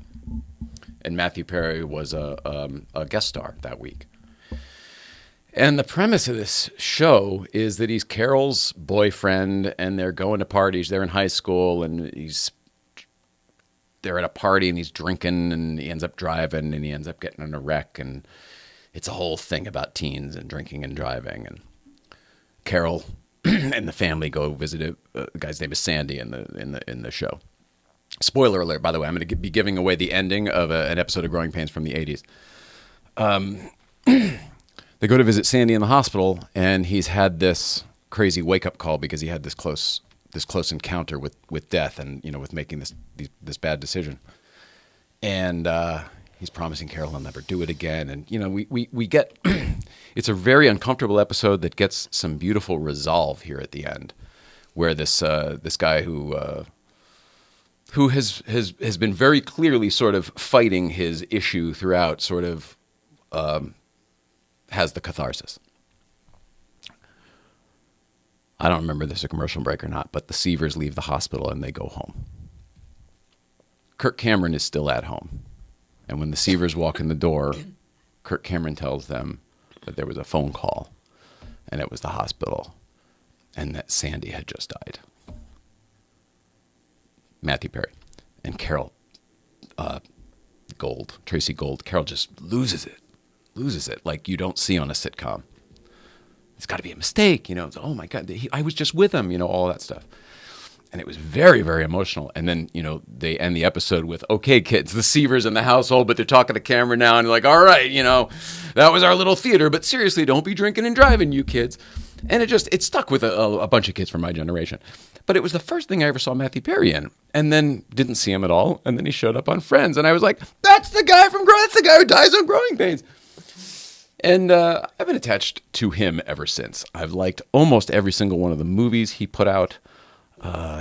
And Matthew Perry was a guest star that week. And the premise of this show is that he's Carol's boyfriend, and they're going to parties. They're in high school, and they're at a party, and he's drinking, and he ends up driving, and he ends up getting in a wreck, and it's a whole thing about teens and drinking and driving. And Carol and the family go visit the guy's name is Sandy in the show. Spoiler alert, by the way, I'm going to be giving away the ending of an episode of Growing Pains from the 80s. They go to visit Sandy in the hospital, and he's had this crazy wake-up call because he had this close encounter with death, and with making this bad decision. And he's promising Carol he'll never do it again. And we get it's a very uncomfortable episode that gets some beautiful resolve here at the end, where this guy who has been very clearly sort of fighting his issue throughout sort of has the catharsis. I don't remember if this is a commercial break or not, but the Seavers leave the hospital and they go home. Kirk Cameron is still at home. And when the Seavers walk in the door, Kirk Cameron tells them that there was a phone call, and it was the hospital, and that Sandy had just died. Matthew Perry. And Carol Tracy Gold, Carol just loses it like you don't see on a sitcom. It's got to be a mistake, It's, oh my God, I was just with him, all that stuff. And it was very, very emotional. And then, they end the episode with, okay, kids, the Seavers in the household, but they're talking to camera now, and like, all right, that was our little theater, but seriously, don't be drinking and driving, you kids. And it stuck with a bunch of kids from my generation. But it was the first thing I ever saw Matthew Perry in, and then didn't see him at all. And then he showed up on Friends, and I was like, that's the guy who dies on Growing Pains. And I've been attached to him ever since. I've liked almost every single one of the movies he put out.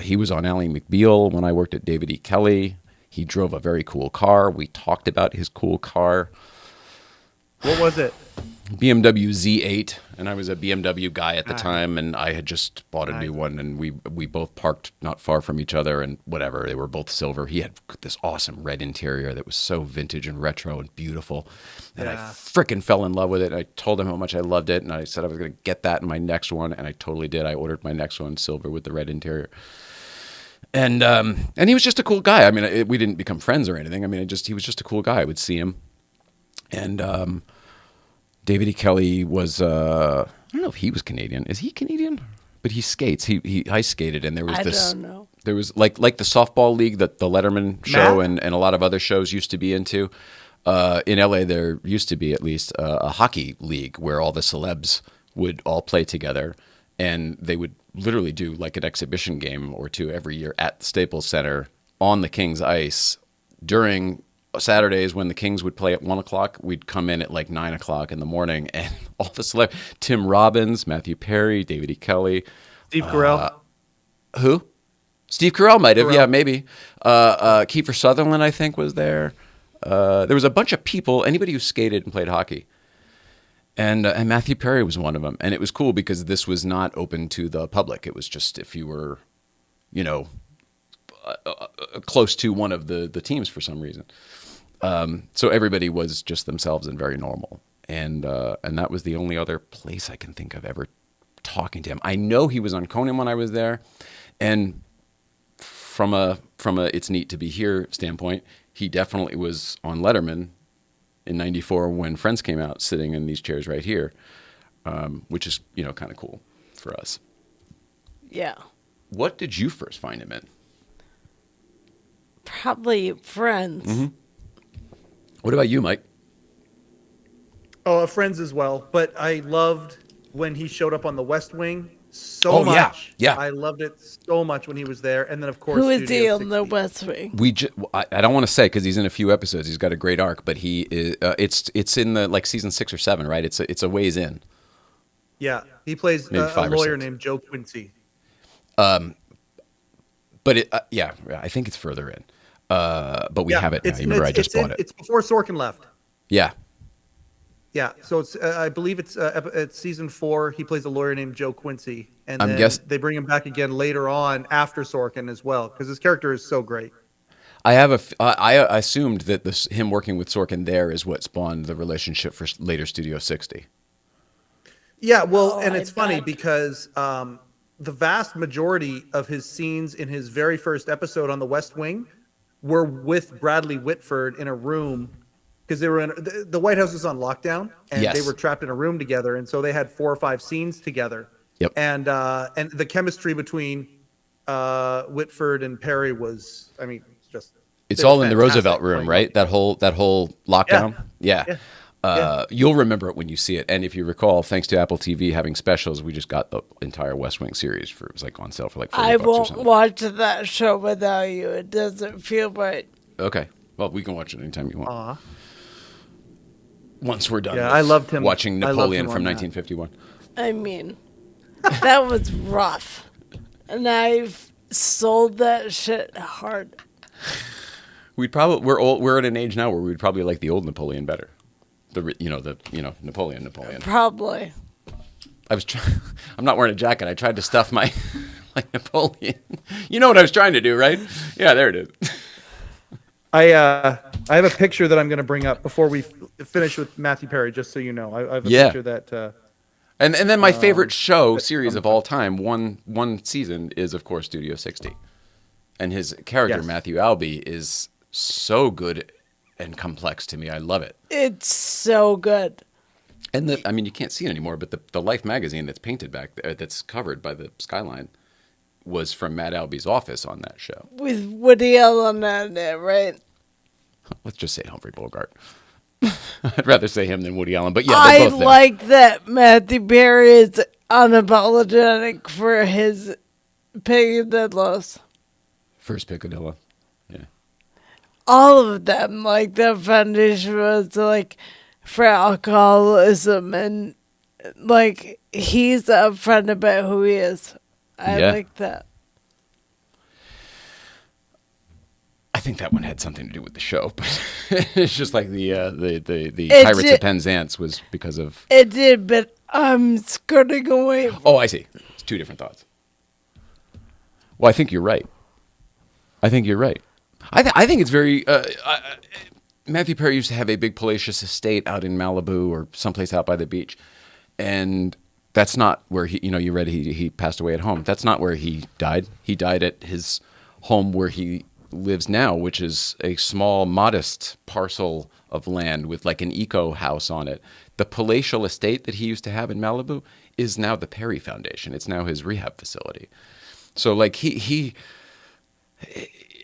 He was on Ally McBeal when I worked at David E. Kelly. He drove a very cool car. We talked about his cool car. What was it? BMW Z8, and I was a BMW guy at the time, and I had just bought a new one, and we both parked not far from each other, and whatever. They were both silver. He had this awesome red interior that was so vintage and retro and beautiful, and I frickin' fell in love with it. I told him how much I loved it, and I said I was going to get that in my next one, and I totally did. I ordered my next one silver with the red interior. And he was just a cool guy. I mean, we didn't become friends or anything. I mean, he was just a cool guy. I would see him, and David E. Kelly was, I don't know if he was Canadian. Is he Canadian? But he skates. He ice skated, and there was I don't know. There was like the softball league that the Letterman show Matt? and a lot of other shows used to be into. In LA, there used to be at least a hockey league where all the celebs would all play together, and they would literally do like an exhibition game or two every year at the Staples Center on the Kings ice. During Saturdays when the Kings would play at 1 o'clock, we'd come in at like 9 o'clock in the morning, and all the celebs, Tim Robbins, Matthew Perry, David E. Kelly. Steve Carell. Who? Steve Carell might have, Carell. yeah, maybe. Kiefer Sutherland, I think, was there. There was a bunch of people, anybody who skated and played hockey. And Matthew Perry was one of them. And it was cool because this was not open to the public. It was just if you were, close to one of the teams for some reason. So everybody was just themselves and very normal. And that was the only other place I can think of ever talking to him. I know he was on Conan when I was there. And from a it's neat to be here standpoint, he definitely was on Letterman in '94 when Friends came out, sitting in these chairs right here, which is kind of cool for us. Yeah. What did you first find him in? Probably Friends. Mm-hmm. What about you, Mike? Oh, Friends as well. But I loved when he showed up on The West Wing so Oh, yeah. much. Yeah. I loved it so much when he was there. And then, of course, Who is he Studio on the 60. West Wing? I don't want to say because he's in a few episodes. He's got a great arc, but he is. It's in the like season 6 or 7, right? It's a ways in. Yeah. He plays Maybe a 5 or lawyer 6. named Joe Quincy. But I think it's further in. But we have it now. You remember I just bought it. It's before Sorkin left. Yeah. Yeah, so it's I believe it's season 4. He plays a lawyer named Joe Quincy, and then they bring him back again later on after Sorkin as well because his character is so great. I assumed that him working with Sorkin there is what spawned the relationship for later Studio 60. Yeah, well, Oh, and I it's funny bet. because the vast majority of his scenes in his very first episode on The West Wing were with Bradley Whitford in a room. Because they were in the White House was on lockdown, and Yes. they were trapped in a room together, and so they had 4 or 5 scenes together. Yep. And the chemistry between Whitford and Perry was, I mean, It's they were all in the fantastic Roosevelt room, playing right? That whole lockdown. Yeah. Yeah. You'll remember it when you see it. And if you recall, thanks to Apple TV having specials, we just got the entire West Wing series it was like on sale for like $40 I or won't something. watch that show without you. It doesn't feel right. Okay. Well, we can watch it anytime you want. Aw. Once we're done. Yeah, with I loved him. watching I loved Napoleon him from on that. 1951. I mean, that was rough. And I've sold that shit hard. We're at an age now where we'd probably like the old Napoleon better. Napoleon. Probably. I'm not wearing a jacket. I tried to stuff my like Napoleon. You know what I was trying to do, right? Yeah, there it is. I have a picture that I'm going to bring up before we finish with Matthew Perry, just so you know. I have a picture that. And then my favorite series of all time, one season, is of course Studio 60, and his character Yes. Matthew Albee is so good and complex to me. I love it. It's so good. And you can't see it anymore, but the Life magazine that's painted back there, that's covered by the skyline, was from Matt Albee's office on that show. With Woody Allen on it, right? Let's just say Humphrey Bogart. I'd rather say him than Woody Allen, but yeah, I they're both there. like that Matthew Perry is unapologetic for his peccadillos. First Picadillo. Yeah. All of them, like the foundation was like for alcoholism, and like he's upfront about who he is. I Yeah. like that. I think that one had something to do with the show, but it's just like the It Pirates did- of Penzance was because of. It did, but I'm skirting away. Oh, I see. It's two different thoughts. Well, I think you're right. I think it's very. Matthew Perry used to have a big palatial estate out in Malibu or someplace out by the beach, and that's not where he. You read he passed away at home. That's not where he died. He died at his home where he lives now, which is a small, modest parcel of land with like an eco house on it. The palatial estate that he used to have in Malibu is now the Perry Foundation. It's now his rehab facility. So like he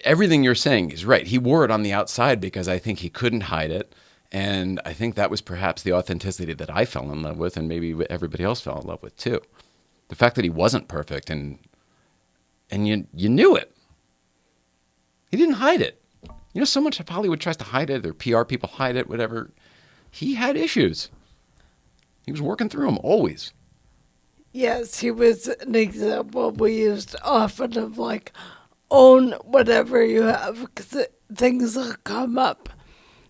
everything you're saying is right. He wore it on the outside because I think he couldn't hide it. And I think that was perhaps the authenticity that I fell in love with, and maybe everybody else fell in love with too. The fact that he wasn't perfect, and you knew it. He didn't hide it. You know, so much of Hollywood tries to hide it, or PR people hide it, whatever. He had issues. He was working through them always. Yes, he was an example we used often of like, own whatever you have because things will come up.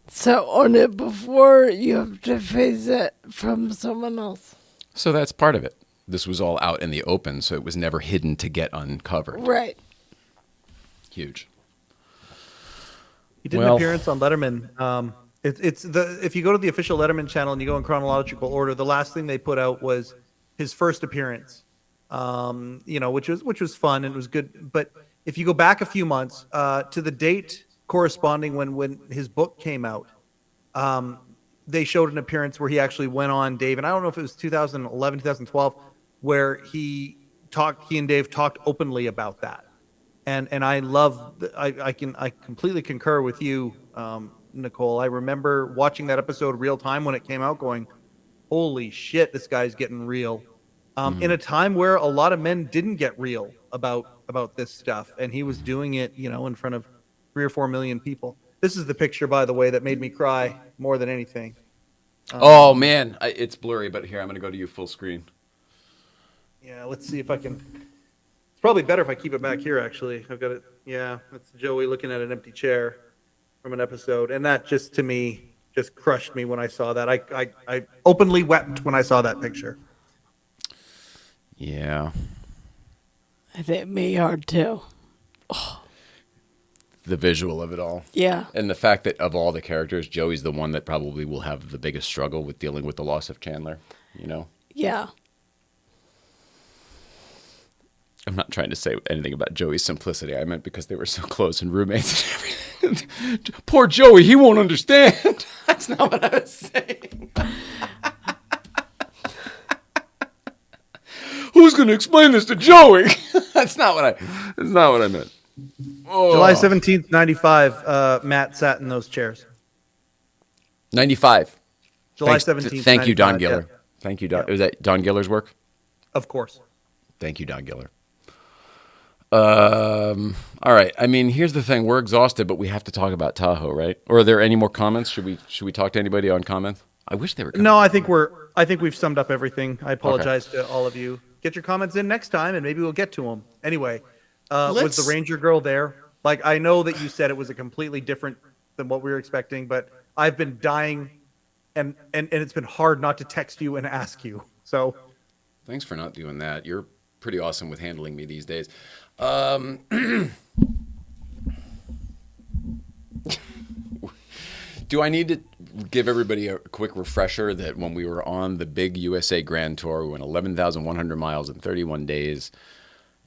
So own it before you have to face it from someone else. So that's part of it. This was all out in the open, so it was never hidden to get uncovered. Right. Huge. He did an appearance on Letterman. If you go to the official Letterman channel and you go in chronological order, the last thing they put out was his first appearance. Which was fun and it was good. But if you go back a few months to the date corresponding when his book came out, they showed an appearance where he actually went on Dave, and I don't know if it was 2011, 2012, where he and Dave talked openly about that. And I love, I completely concur with you, Nicole. I remember watching that episode real time when it came out going, holy shit, this guy's getting real. In a time where a lot of men didn't get real about this stuff. And he was doing it, in front of 3 or 4 million people. This is the picture, by the way, that made me cry more than anything. Oh, man. It's blurry, but here, I'm going to go to you full screen. Yeah, let's see if I can. It's probably better if I keep it back here, actually. I've got it. Yeah, that's Joey looking at an empty chair from an episode. And that just, to me, just crushed me when I saw that. I openly wept when I saw that picture. Yeah. I think me hard too. Oh. The visual of it all. Yeah. And the fact that of all the characters, Joey's the one that probably will have the biggest struggle with dealing with the loss of Chandler, Yeah. I'm not trying to say anything about Joey's simplicity. I meant because they were so close and roommates and everything. Poor Joey, he won't understand. That's not what I was saying. Who's going to explain this to Joey? That's not what I meant. Oh. July 17th, 95, Matt sat in those chairs. 95. July 17th. Thank you, Don Giller. Yeah. Thank you, Don. Was that Don Giller's work? Of course. Thank you, Don Giller. All right. I mean, here's the thing. We're exhausted, but we have to talk about Tahoe, right? Or are there any more comments? Should we talk to anybody on comments? I wish they were. No, I think we've summed up everything. I apologize to all of you. Get your comments in next time, and maybe we'll get to them. Anyway, was the Ranger girl there? Like, I know that you said it was a completely different than what we were expecting, but I've been dying, and it's been hard not to text you and ask you. So, thanks for not doing that. You're pretty awesome with handling me these days. Do I need to give everybody a quick refresher that when we were on the big USA Grand Tour, we went 11,100 miles in 31 days.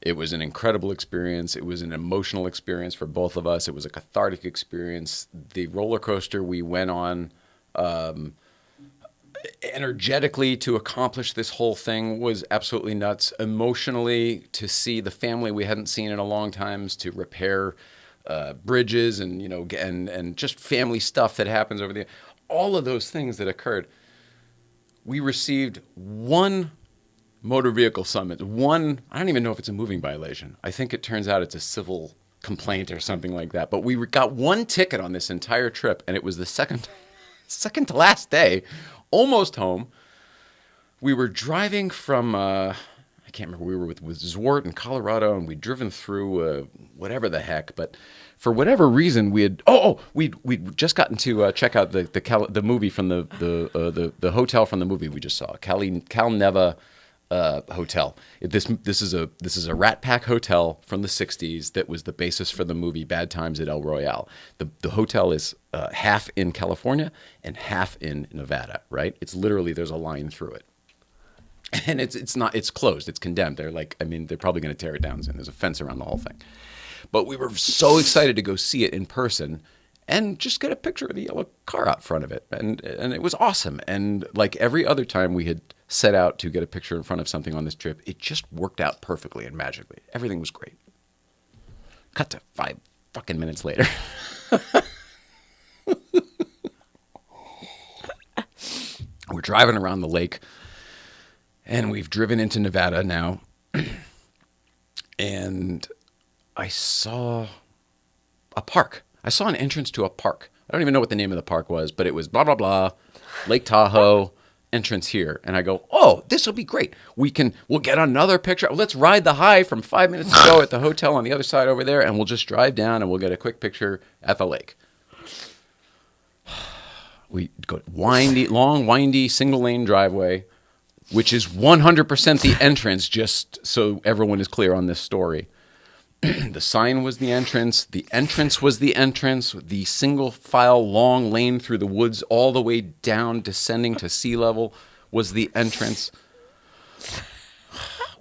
It was an incredible experience. It was an emotional experience for both of us. It was a cathartic experience. The roller coaster we went on energetically to accomplish this whole thing was absolutely nuts. Emotionally, to see the family we hadn't seen in a long time, to repair bridges and and just family stuff that happens over there. All of those things that occurred. We received one motor vehicle summons. I don't even know if it's a moving violation. I think it turns out it's a civil complaint or something like that. But we got one ticket on this entire trip, and it was the second to last day, almost home. We were driving from, I can't remember, we were with Zwart in Colorado, and we'd driven through whatever the heck. But for whatever reason, we'd just gotten to check out the movie from the hotel from the movie we just saw, Cal Neva hotel. This is a Rat Pack hotel from the 60s that was the basis for the movie Bad Times at El Royale. The hotel is half in California and half in Nevada, right? It's literally, there's a line through it. And it's closed. It's condemned. They're probably going to tear it down soon. There's a fence around the whole thing. But we were so excited to go see it in person and just get a picture of the yellow car out front of it. And it was awesome. And like every other time we had set out to get a picture in front of something on this trip, it just worked out perfectly and magically. Everything was great. Cut to 5 fucking minutes later. We're driving around the lake, and we've driven into Nevada now, and I saw a park. I saw an entrance to a park. I don't even know what the name of the park was, but it was blah, blah, blah, Lake Tahoe, entrance here. And I go, oh, this will be great. We'll get another picture. Let's ride the high from 5 minutes ago at the hotel on the other side over there, and we'll just drive down and we'll get a quick picture at the lake. We go long, windy, single-lane driveway, which is 100% the entrance, just so everyone is clear on this story. The sign was the entrance. The entrance was the entrance. The single-file long lane through the woods all the way down, descending to sea level, was the entrance.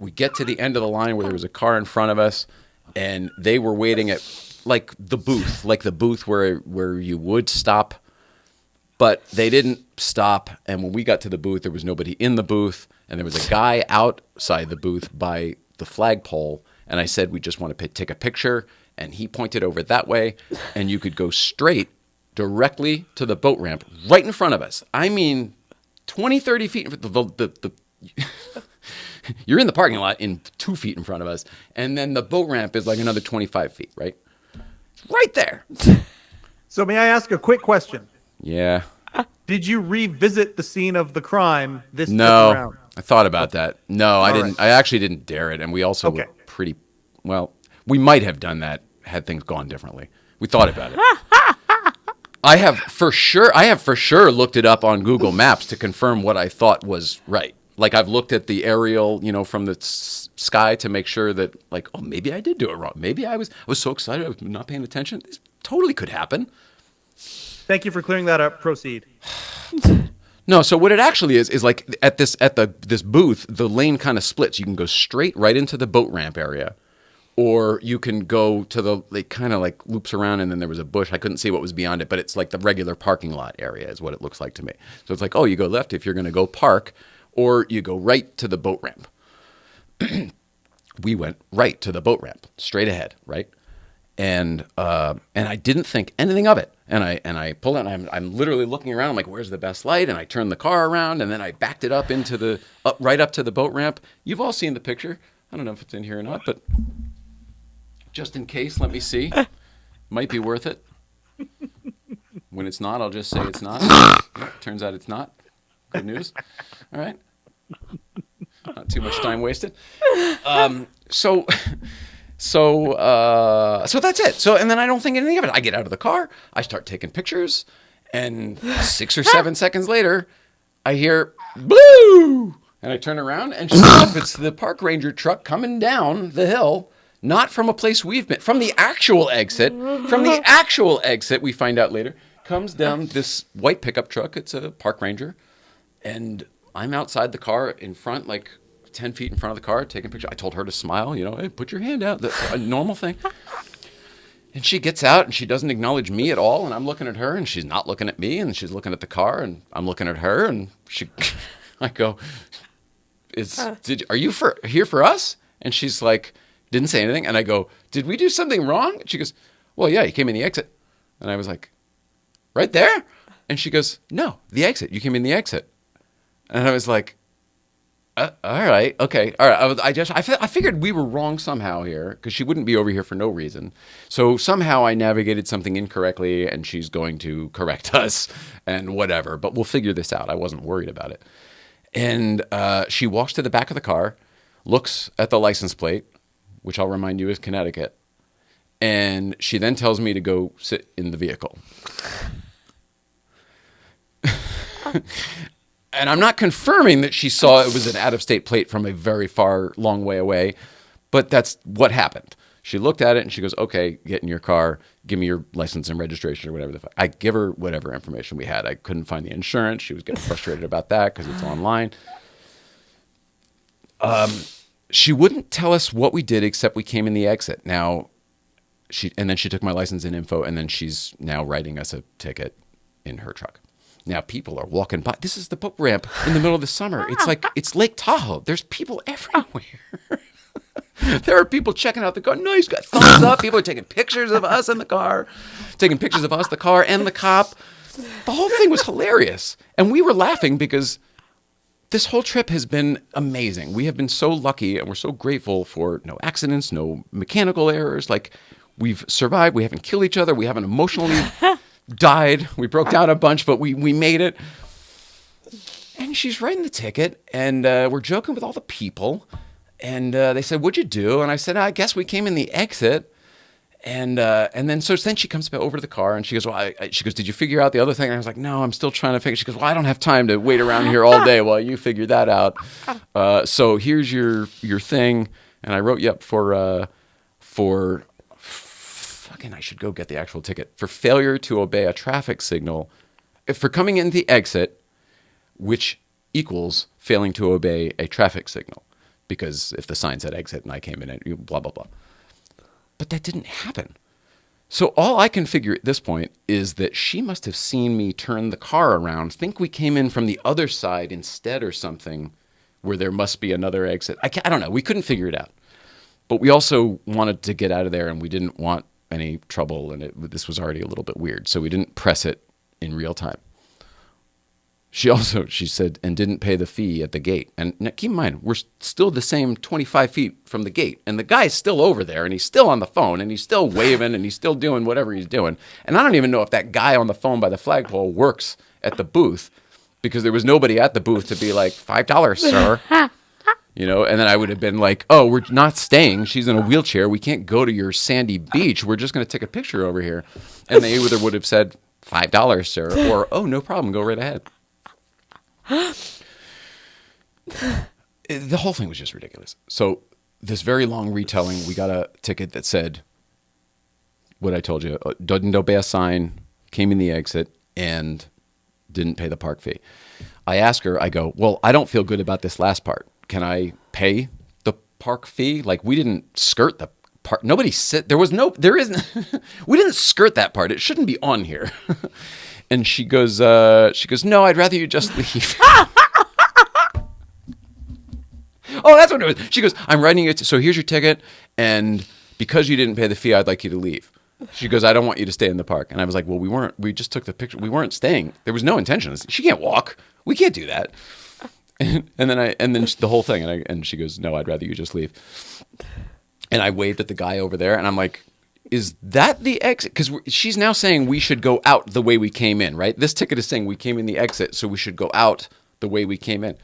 We get to the end of the line where there was a car in front of us, and they were waiting at the booth where you would stop. But they didn't stop, and when we got to the booth, there was nobody in the booth, and there was a guy outside the booth by the flagpole, and I said, we just want to take a picture, and he pointed over that way, and you could go straight directly to the boat ramp right in front of us. I mean, 20, 30 feet. You're in the parking lot in 2 feet in front of us, and then the boat ramp is like another 25 feet, right? Right there. So may I ask a quick question? Yeah. Did you revisit the scene of the crime this time No, around? I thought about that. No, I didn't. right. I actually didn't dare it, and we also were pretty well. We might have done that had things gone differently. We thought about it. I have for sure looked it up on Google Maps to confirm what I thought was right. Like I've looked at the aerial, from the sky to make sure that, oh, maybe I did do it wrong. Maybe I was so excited I was not paying attention. This totally could happen. Thank you for clearing that up. Proceed. No, so what it actually is like at this booth, the lane kind of splits. You can go straight right into the boat ramp area, or you can go to it kind of loops around, and then there was a bush. I couldn't see what was beyond it, but it's like the regular parking lot area is what it looks like to me. So it's like, oh, you go left if you're going to go park, or you go right to the boat ramp. We went right to the boat ramp, straight ahead, right? And I didn't think anything of it. And I pull it, and I'm literally looking around. I'm like, where's the best light? And I turned the car around, and then I backed it up into right up to the boat ramp. You've all seen the picture. I don't know if it's in here or not, but just in case, let me see. Might be worth it. When it's not, I'll just say it's not. Turns out it's not. Good news. All right. Not too much time wasted. So that's it. So, and then I don't think anything of it. I get out of the car, I start taking pictures, and 6 or 7 seconds later, I hear blue, and I turn around, and sure enough, it's the park ranger truck coming down the hill, not from a place we've been, from the actual exit. From the actual exit, we find out later, comes down this white pickup truck. It's a park ranger, and I'm outside the car in front, 10 feet in front of the car, taking a picture. I told her to smile, hey, put your hand out, a normal thing. And she gets out, and she doesn't acknowledge me at all, and I'm looking at her, and she's not looking at me, and she's looking at the car, and I'm looking at her, and I go, are you here for us? And she's like, didn't say anything, and I go, did we do something wrong? And she goes, well, yeah, you came in the exit. And I was like, right there? And she goes, no, the exit. You came in the exit. And I was like, all right, okay, all right. I figured we were wrong somehow here, because she wouldn't be over here for no reason. So somehow I navigated something incorrectly, and she's going to correct us and whatever. But we'll figure this out. I wasn't worried about it. And she walks to the back of the car, looks at the license plate, which I'll remind you is Connecticut, and she then tells me to go sit in the vehicle. And I'm not confirming that she saw it was an out-of-state plate from a very far, long way away, but that's what happened. She looked at it, and she goes, okay, get in your car, give me your license and registration or whatever the fuck. I give her whatever information we had. I couldn't find the insurance. She was getting frustrated about that because it's online. She wouldn't tell us what we did except we came in the exit. Now, and then she took my license and info, and then she's now writing us a ticket in her truck. Now people are walking by. This is the boat ramp in the middle of the summer. It's Lake Tahoe. There's people everywhere. There are people checking out the car. Nice, got thumbs up. People are taking pictures of us in the car, taking pictures of us, the car, and the cop. The whole thing was hilarious. And we were laughing because this whole trip has been amazing. We have been so lucky, and we're so grateful for no accidents, no mechanical errors. Like, we've survived. We haven't killed each other. We haven't emotionally died. We broke down a bunch, but we made it. And she's writing the ticket, and we're joking with all the people. And they said, "What'd you do?" And I said, "I guess we came in the exit." And then she comes back over to the car, and she goes, "Well, she goes, did you figure out the other thing?" And I was like, "No, I'm still trying to figure." She goes, "Well, I don't have time to wait around here all day while you figure that out. So here's your thing." And I wrote you up for fucking, I should go get the actual ticket, for failure to obey a traffic signal, for coming in the exit, which equals failing to obey a traffic signal. Because if the sign said exit and I came in and blah, blah, blah. But that didn't happen. So all I can figure at this point is that she must have seen me turn the car around, think we came in from the other side instead or something, where there must be another exit. I don't know. We couldn't figure it out. But we also wanted to get out of there, and we didn't want any trouble, and this was already a little bit weird. So we didn't press it in real time. She said, and didn't pay the fee at the gate. And now, keep in mind, we're still the same 25 feet from the gate. And the guy's still over there, and he's still on the phone, and he's still waving, and he's still doing whatever he's doing. And I don't even know if that guy on the phone by the flagpole works at the booth, because there was nobody at the booth to be like, $5, sir. And then I would have been like, "Oh, we're not staying. She's in a wheelchair. We can't go to your sandy beach. We're just going to take a picture over here." And they either would have said, $5, sir, or, "Oh, no problem. Go right ahead." The whole thing was just ridiculous. So this very long retelling, we got a ticket that said what I told you: didn't obey a sign, came in the exit, and didn't pay the park fee. I ask her, I go, "Well, I don't feel good about this last part. Can I pay the park fee? Like, we didn't skirt the part. We didn't skirt that part. It shouldn't be on here." And she goes, "No, I'd rather you just leave." Oh, that's what it was. She goes, "I'm writing it. So here's your ticket. And because you didn't pay the fee, I'd like you to leave." She goes, "I don't want you to stay in the park." And I was like, "Well, we just took the picture. We weren't staying. There was no intention. She can't walk. We can't do that." And then the whole thing. And she goes, "No, I'd rather you just leave." And I waved at the guy over there, and I'm like, "Is that the exit?" Because she's now saying we should go out the way we came in, right? This ticket is saying we came in the exit, so we should go out the way we came in.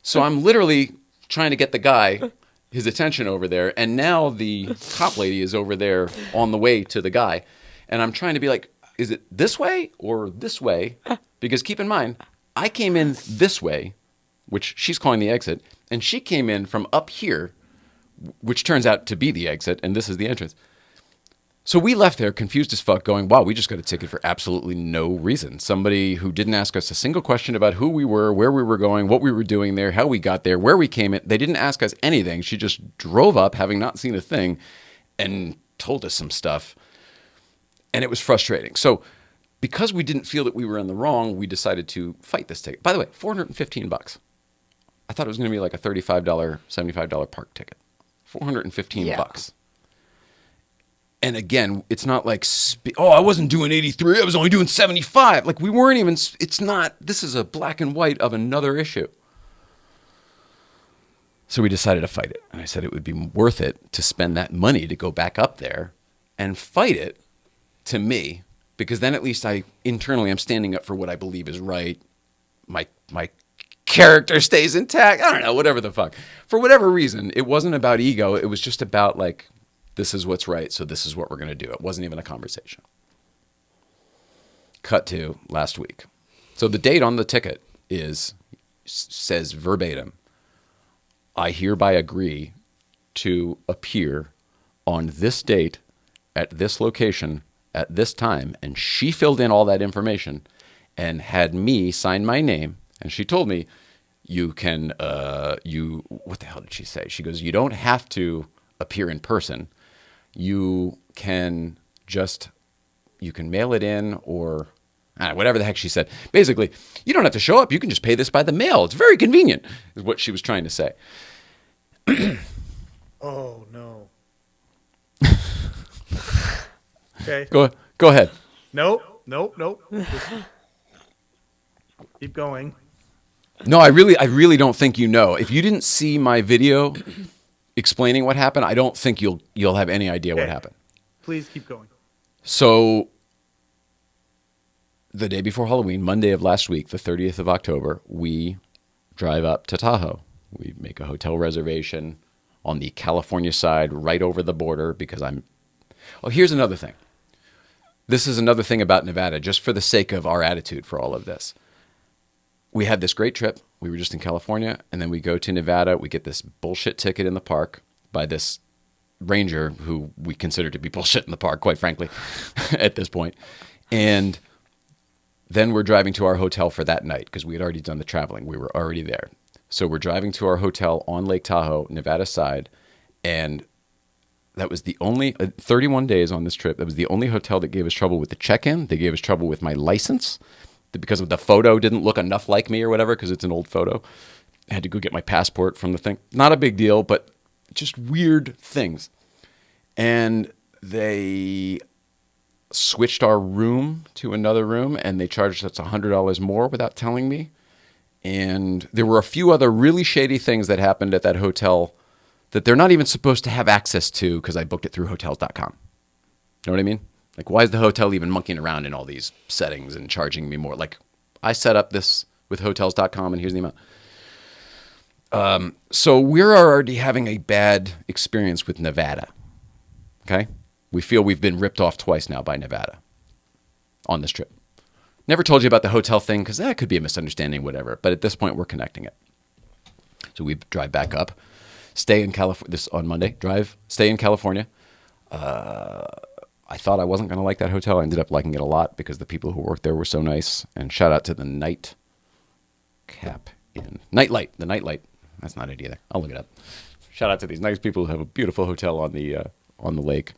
So I'm literally trying to get the guy, his attention over there, and now the cop lady is over there on the way to the guy. And I'm trying to be like, is it this way or this way? Because keep in mind, I came in this way, which she's calling the exit, and she came in from up here, which turns out to be the exit, and this is the entrance. So we left there confused as fuck, going, "Wow, we just got a ticket for absolutely no reason." Somebody who didn't ask us a single question about who we were, where we were going, what we were doing there, how we got there, where we came in. They didn't ask us anything. She just drove up, having not seen a thing, and told us some stuff. And it was frustrating. So because we didn't feel that we were in the wrong, we decided to fight this ticket. By the way, $415. I thought it was going to be like a $35, $75 park ticket. $415. And again, it's not like, I wasn't doing 83, I was only doing 75. Like, we weren't even, this is a black and white of another issue. So we decided to fight it. And I said it would be worth it to spend that money to go back up there and fight it to me, because then at least I'm standing up for what I believe is right. My character stays intact. I don't know, whatever the fuck. For whatever reason, it wasn't about ego. It was just about like, this is what's right, so this is what we're going to do. It wasn't even a conversation. Cut to last week. So the date on the ticket says verbatim, "I hereby agree to appear on this date at this location at this time." And she filled in all that information and had me sign my name. And she told me, what the hell did she say? She goes, "You don't have to appear in person. You can mail it in, or whatever the heck she said. Basically, you don't have to show up. You can just pay this by the mail. It's very convenient," is what she was trying to say. Oh no. Okay. Go ahead. Nope. Just keep going. No, I really don't think you know. If you didn't see my video explaining what happened, I don't think you'll have any idea what happened. Please keep going. So the day before Halloween, Monday of last week, the 30th of October, we drive up to Tahoe. We make a hotel reservation on the California side, right over the border, because here's another thing. This is another thing about Nevada, just for the sake of our attitude for all of this. We had this great trip. We were just in California, and then we go to Nevada. We get this bullshit ticket in the park by this ranger who we consider to be bullshit in the park, quite frankly, at this point. And then we're driving to our hotel for that night because we had already done the traveling. We were already there. So we're driving to our hotel on Lake Tahoe, Nevada side, and that was the only 31 days on this trip. That was the only hotel that gave us trouble with the check-in. They gave us trouble with my license because of the photo didn't look enough like me or whatever because it's an old photo. I had to go get my passport from the thing. Not a big deal, but just weird things. And they switched our room to another room, and they charged us $100 more without telling me. And there were a few other really shady things that happened at that hotel that they're not even supposed to have access to because I booked it through hotels.com. Know what I mean? Like, why is the hotel even monkeying around in all these settings and charging me more? Like, I set up this with hotels.com, and here's the amount. So we're already having a bad experience with Nevada. Okay? We feel we've been ripped off twice now by Nevada on this trip. Never told you about the hotel thing because that could be a misunderstanding, whatever. But at this point, we're connecting it. So we drive back up, stay in California. This on Monday. Stay in California. I thought I wasn't going to like that hotel. I ended up liking it a lot because the people who worked there were so nice. And shout out to the Nightlight. The Nightlight. That's not it either. I'll look it up. Shout out to these nice people who have a beautiful hotel on the lake.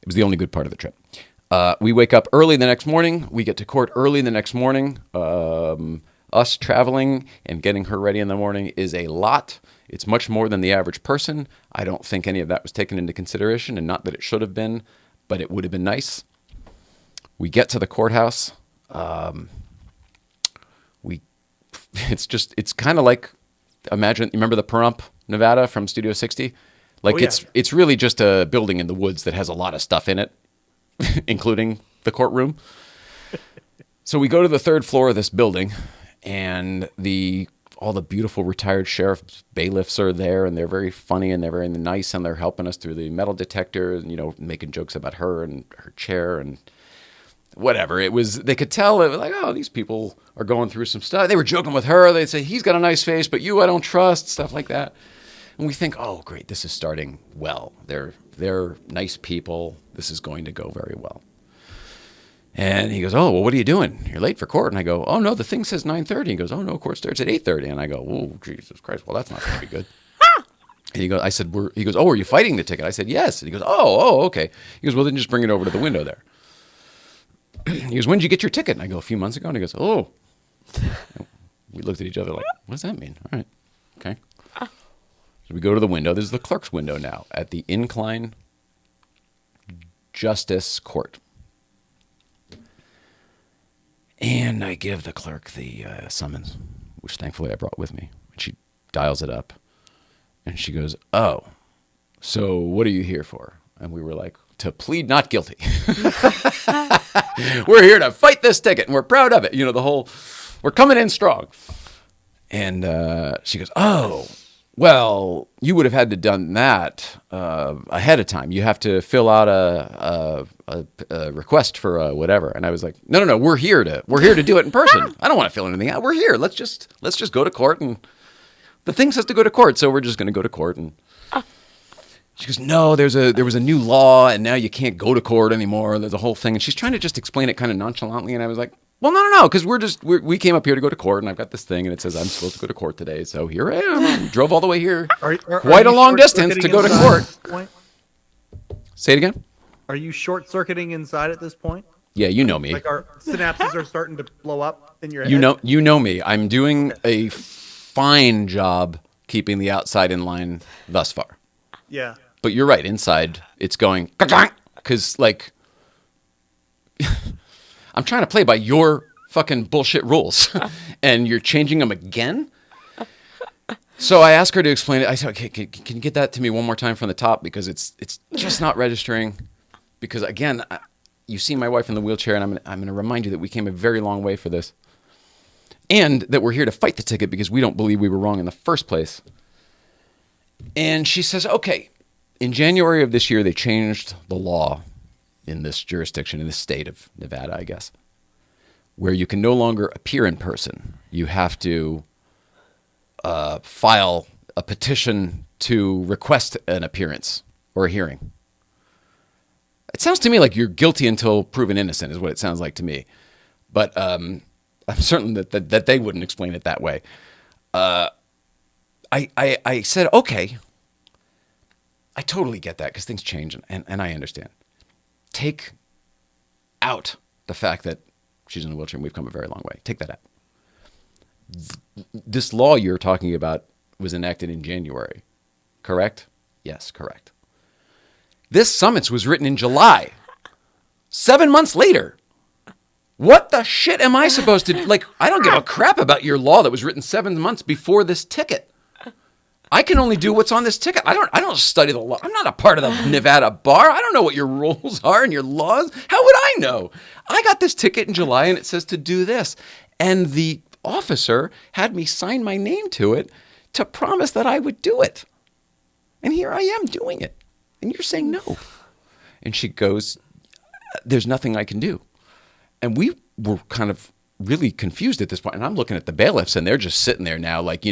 It was the only good part of the trip. We wake up early the next morning. We get to court early the next morning. Us traveling and getting her ready in the morning is a lot. It's much more than the average person. I don't think any of that was taken into consideration, and not that it should have been, but it would have been nice. We get to the courthouse. It's kind of like, imagine, you remember the Pahrump, Nevada from Studio 60? Like, it's really just a building in the woods that has a lot of stuff in it, including the courtroom. So we go to the third floor of this building, and all the beautiful retired sheriff's bailiffs are there, and they're very funny and they're very nice, and they're helping us through the metal detector, and, making jokes about her and her chair and whatever. They could tell, it was like, oh, these people are going through some stuff. They were joking with her. They'd say, he's got a nice face, but you, I don't trust, stuff like that. And we think, oh, great, this is starting well. They're nice people. This is going to go very well. And he goes, oh, well, what are you doing? You're late for court. And I go, oh, no, the thing says 9:30. He goes, oh, no, court starts at 8:30. And I go, oh, Jesus Christ, well, that's not going to be good. And he goes, oh, are you fighting the ticket? I said, yes. And he goes, oh, okay. He goes, well, then just bring it over to the window there. He goes, when did you get your ticket? And I go, a few months ago. And he goes, oh. We looked at each other like, what does that mean? All right, okay. So we go to the window. This is the clerk's window now at the Incline Justice Court. And I give the clerk the summons, which thankfully I brought with me. And she dials it up. And she goes, oh, so what are you here for? And we were like, to plead not guilty. We're here to fight this ticket, and we're proud of it. We're coming in strong. And she goes, oh, well, you would have had to done that ahead of time. You have to fill out a request for whatever. And I was like, no, we're here to do it in person. I don't want to fill anything out. We're here. Let's just go to court, and the thing says to go to court, so we're just going to go to court. And she goes, no, there was a new law, and now you can't go to court anymore. There's a whole thing, and she's trying to just explain it kind of nonchalantly. And I was like, well, no, because we came up here to go to court, and I've got this thing, and it says I'm supposed to go to court today. So here I am. Drove all the way here, quite a long distance to go to court. Say it again. Are you short-circuiting inside at this point? Yeah, you know me. Like our synapses are starting to blow up in your head? You know me. I'm doing a fine job keeping the outside in line thus far. Yeah. But you're right. Inside, it's going because like I'm trying to play by your fucking bullshit rules, and you're changing them again. So I asked her to explain it. I said, "Okay, can you get that to me one more time from the top because it's just not registering." Because again, you see my wife in the wheelchair, and I'm going to remind you that we came a very long way for this, and that we're here to fight the ticket because we don't believe we were wrong in the first place. And she says, "Okay." In January of this year, they changed the law in this jurisdiction, in this state of Nevada, I guess, where you can no longer appear in person. You have to file a petition to request an appearance or a hearing. It sounds to me like you're guilty until proven innocent is what it sounds like to me. But I'm certain that they wouldn't explain it that way. I said, okay. I totally get that because things change, and I understand. Take out the fact that she's in a wheelchair and we've come a very long way. Take that out. This law you're talking about was enacted in January, correct? Yes, correct. This summons was written in July, 7 months later. What the shit am I supposed to do? Like, I don't give a crap about your law that was written 7 months before this ticket. I can only do what's on this ticket. I don't study the law. I'm not a part of the Nevada bar. I don't know what your rules are and your laws. How would I know? I got this ticket in July and it says to do this. And the officer had me sign my name to it to promise that I would do it. And here I am doing it. And you're saying no. And she goes, there's nothing I can do. And we were kind of really confused at this point. And I'm looking at the bailiffs and they're just sitting there now like,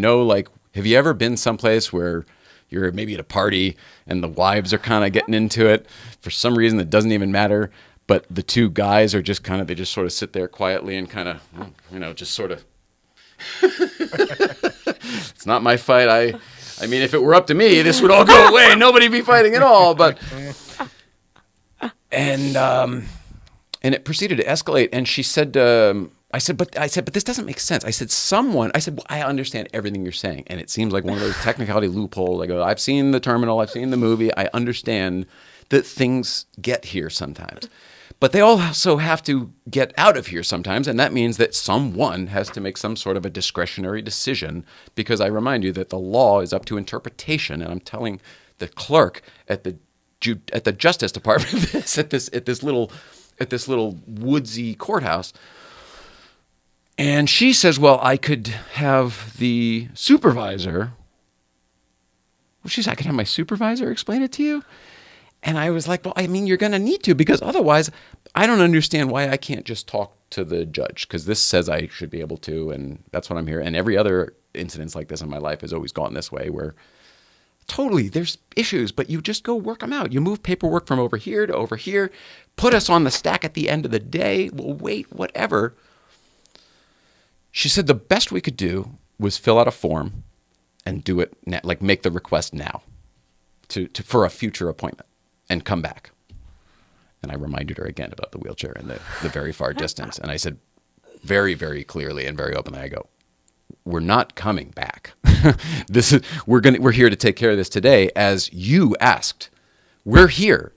have you ever been someplace where you're maybe at a party and the wives are kind of getting into it for some reason that doesn't even matter, but the two guys are just they just sort of sit there quietly and kind of, just sort of, it's not my fight. I mean, if it were up to me, this would all go away and nobody'd be fighting at all, but, and it proceeded to escalate. And she said, I said, but this doesn't make sense. I said, well, I understand everything you're saying. And it seems like one of those technicality loopholes. I go, I've seen the terminal. I've seen the movie. I understand that things get here sometimes. But they also have to get out of here sometimes. And that means that someone has to make some sort of a discretionary decision because I remind you that the law is up to interpretation. And I'm telling the clerk at the Justice Department this at this little woodsy courthouse. And she says, well, I could have the supervisor. Well, she said, I could have my supervisor explain it to you. And I was like, well, I mean, you're going to need to because otherwise I don't understand why I can't just talk to the judge because this says I should be able to. And that's what I'm here. And every other incidents like this in my life has always gone this way where totally there's issues, but you just go work them out. You move paperwork from over here to over here, put us on the stack at the end of the day. We'll wait, whatever. She said the best we could do was fill out a form and do it now, like make the request now for a future appointment and come back. And I reminded her again about the wheelchair and the very far distance. And I said very, very clearly and very openly, I go, we're not coming back. We're here to take care of this today as you asked. We're here.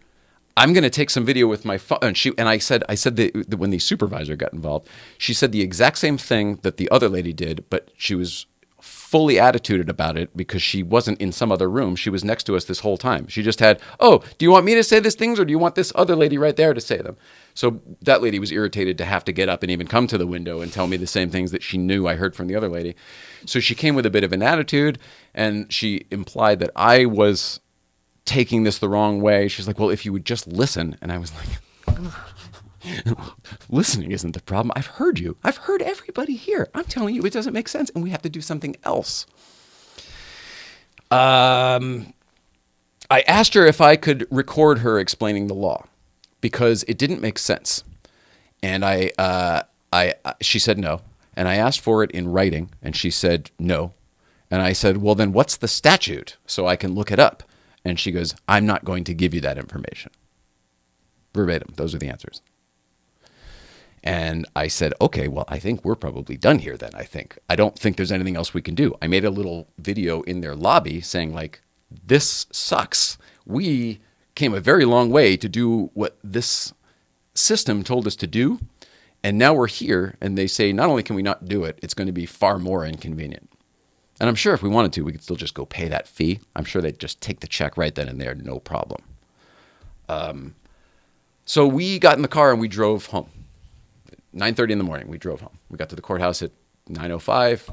I'm going to take some video with my phone. And I said that when the supervisor got involved, she said the exact same thing that the other lady did, but she was fully attituded about it because she wasn't in some other room. She was next to us this whole time. She just had, oh, do you want me to say these things or do you want this other lady right there to say them? So that lady was irritated to have to get up and even come to the window and tell me the same things that she knew I heard from the other lady. So she came with a bit of an attitude and she implied that I was taking this the wrong way. She's like, well, if you would just listen. And I was like, listening isn't the problem. I've heard you. I've heard everybody here. I'm telling you, it doesn't make sense. And we have to do something else. I asked her if I could record her explaining the law because it didn't make sense. And she said no. And I asked for it in writing and she said no. And I said, well, then what's the statute so I can look it up? And she goes, I'm not going to give you that information. Verbatim. Those are the answers. And I said, okay, well, I think we're probably done here then, I don't think there's anything else we can do. I made a little video in their lobby saying, like, this sucks. We came a very long way to do what this system told us to do. And now we're here, and they say not only can we not do it, it's going to be far more inconvenient. And I'm sure if we wanted to, we could still just go pay that fee. I'm sure they'd just take the check right then and there, no problem. So we got in the car and we drove home. 9:30 in the morning, we drove home. We got to the courthouse at 9:05,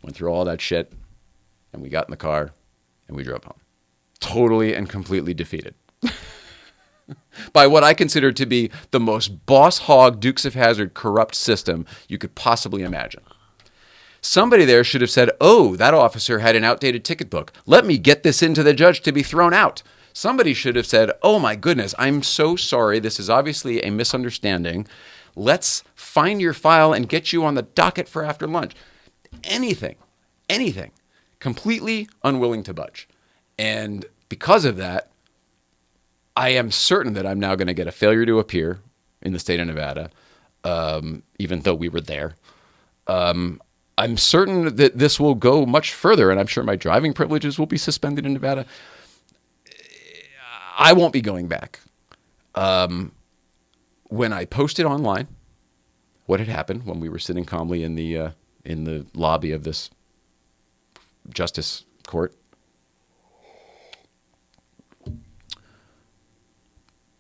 went through all that shit, and we got in the car and we drove home. Totally and completely defeated. By what I consider to be the most boss hog, Dukes of Hazzard, corrupt system you could possibly imagine. Somebody there should have said, oh, that officer had an outdated ticket book. Let me get this into the judge to be thrown out. Somebody should have said, oh my goodness, I'm so sorry. This is obviously a misunderstanding. Let's find your file and get you on the docket for after lunch. Anything. Completely unwilling to budge. And because of that, I am certain that I'm now going to get a failure to appear in the state of Nevada, even though we were there. I'm certain that this will go much further, and I'm sure my driving privileges will be suspended in Nevada. I won't be going back. When I posted online what had happened when we were sitting calmly in the lobby of this justice court,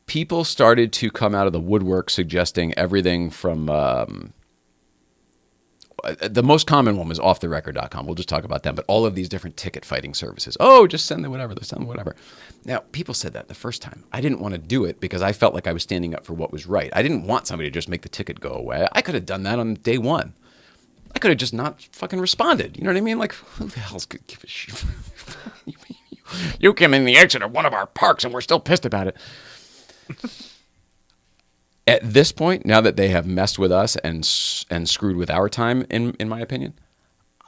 people started to come out of the woodwork suggesting everything from the most common one was offtherecord.com. We'll just talk about them, but all of these different ticket fighting services. Oh, just send them whatever. Now, people said that the first time. I didn't want to do it because I felt like I was standing up for what was right. I didn't want somebody to just make the ticket go away. I could have done that on day one. I could have just not fucking responded. You know what I mean? Like, who the hell's going to give a shit? You came in the exit of one of our parks and we're still pissed about it. At this point, now that they have messed with us and screwed with our time, in my opinion,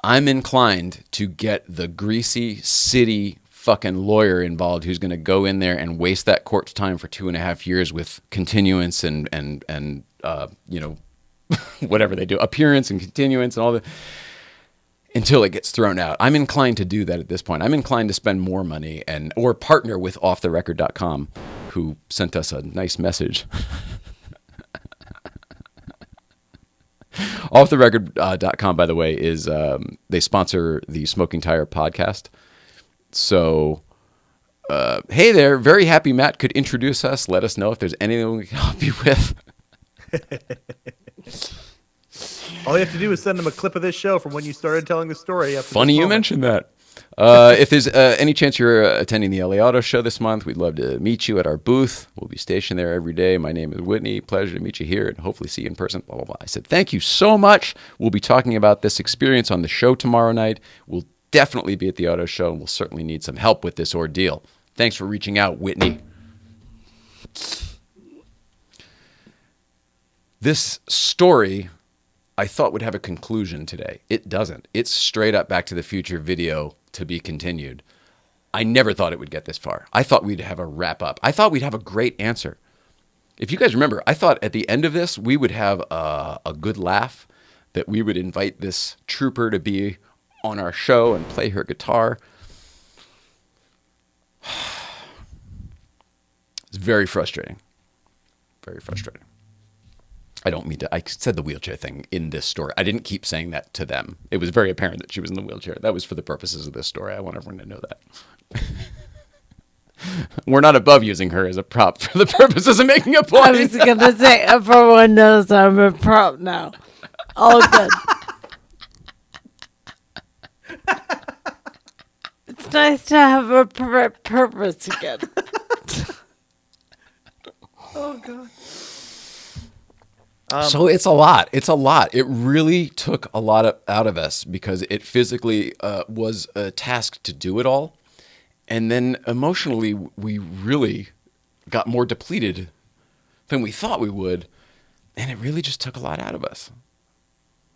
I'm inclined to get the greasy city fucking lawyer involved who's going to go in there and waste that court's time for 2.5 years with continuance and whatever they do, appearance and continuance and all that, until it gets thrown out. I'm inclined to do that at this point. I'm inclined to spend more money or partner with offtherecord.com, who sent us a nice message. Offtherecord.com, by the way, is they sponsor the Smoking Tire podcast. So, hey there, very happy Matt could introduce us. Let us know if there's anything we can help you with. All you have to do is send them a clip of this show from when you started telling the story. Funny you mentioned that. If there's any chance you're attending the LA Auto Show this month, we'd love to meet you at our booth. We'll be stationed there every day. My name is Whitney. Pleasure to meet you here and hopefully see you in person. Blah, blah, blah. I said, thank you so much. We'll be talking about this experience on the show tomorrow night. We'll definitely be at the auto show and we'll certainly need some help with this ordeal. Thanks for reaching out, Whitney. This story I thought would have a conclusion today. It doesn't. It's straight up Back to the Future video to be continued. I never thought it would get this far. I thought we'd have a wrap up. I thought we'd have a great answer. If you guys remember, I thought at the end of this, we would have a good laugh, that we would invite this trooper to be on our show and play her guitar. It's very frustrating. Very frustrating. I don't mean to, I said the wheelchair thing in this story. I didn't keep saying that to them. It was very apparent that she was in the wheelchair. That was for the purposes of this story. I want everyone to know that. We're not above using her as a prop for the purposes of making a point. I was going to say, everyone knows I'm a prop now. All good. It's nice to have a purpose again. Oh, God. So it's a lot. It's a lot. It really took a lot out of us because it physically was a task to do it all. And then emotionally, we really got more depleted than we thought we would. And it really just took a lot out of us.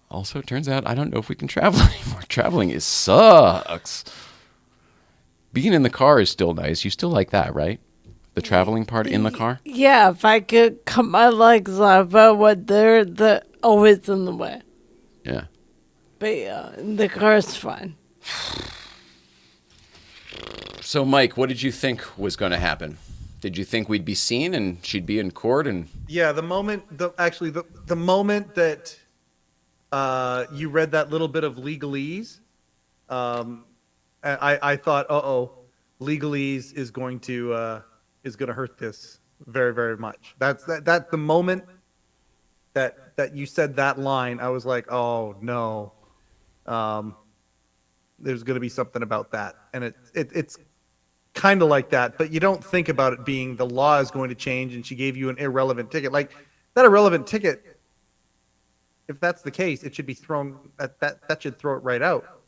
Also, it turns out I don't know if we can travel anymore. Traveling sucks. Being in the car is still nice. You still like that, right? The traveling part in the car? Yeah, if I could cut my legs off, I would. They're always in the way. Yeah. But yeah, the car's fine. So, Mike, what did you think was going to happen? Did you think we'd be seen and she'd be in court? And Yeah, the moment that you read that little bit of legalese, I thought, legalese is going to hurt this very, very much. That's the moment that you said that line. I was like, oh no, there's going to be something about that, and it's kind of like that, but you don't think about it being the law is going to change and she gave you an irrelevant ticket. Like that irrelevant ticket, if that's the case, it should be thrown that should throw it right out.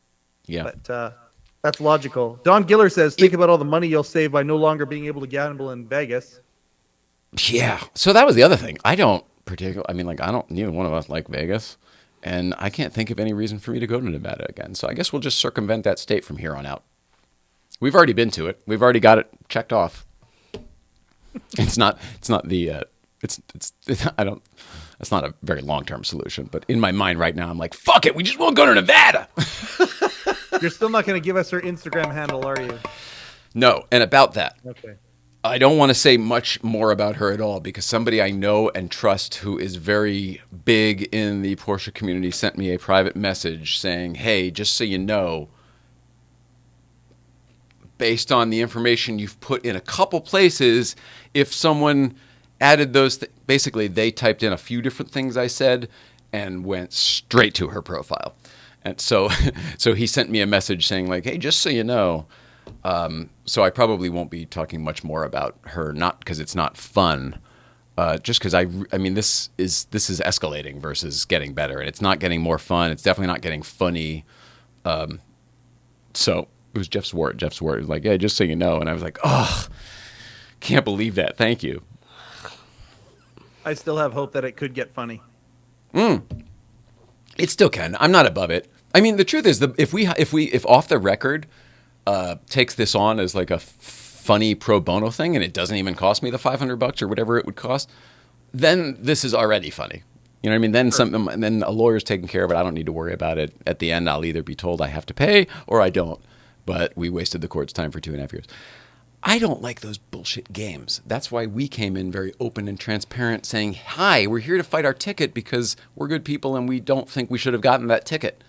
yeah, But that's logical. Don Giller says, think about all the money you'll save by no longer being able to gamble in Vegas. yeah. So that was the other thing. I don't neither one of us like Vegas, and I can't think of any reason for me to go to Nevada again. So I guess we'll just circumvent that state from here on out. We've already been to it. We've already got it checked off. It's not a very long-term solution, but in my mind right now, I'm like, fuck it. We just won't go to Nevada. You're still not going to give us her Instagram handle, are you? No. And about that, Okay. I don't want to say much more about her at all because somebody I know and trust who is very big in the Porsche community sent me a private message saying, hey, just so you know, based on the information you've put in a couple places, if someone added those, basically they typed in a few different things I said and went straight to her profile. And so he sent me a message saying like, hey, just so you know. So I probably won't be talking much more about her, not because it's not fun, just because I mean, this is escalating versus getting better, and it's not getting more fun. It's definitely not getting funny. So it was Jeff's word. Jeff's word was like, yeah, just so you know. And I was like, oh, can't believe that. Thank you. I still have hope that it could get funny. It still can. I'm not above it. I mean, the truth is, if off the record takes this on as like a funny pro bono thing, and it doesn't even cost me the $500 or whatever it would cost, then this is already funny. You know what I mean? Then something, and then a lawyer's taking care of it. I don't need to worry about it. At the end, I'll either be told I have to pay or I don't. But we wasted the court's time for 2.5 years. I don't like those bullshit games. That's why we came in very open and transparent saying, hi, we're here to fight our ticket because we're good people and we don't think we should have gotten that ticket.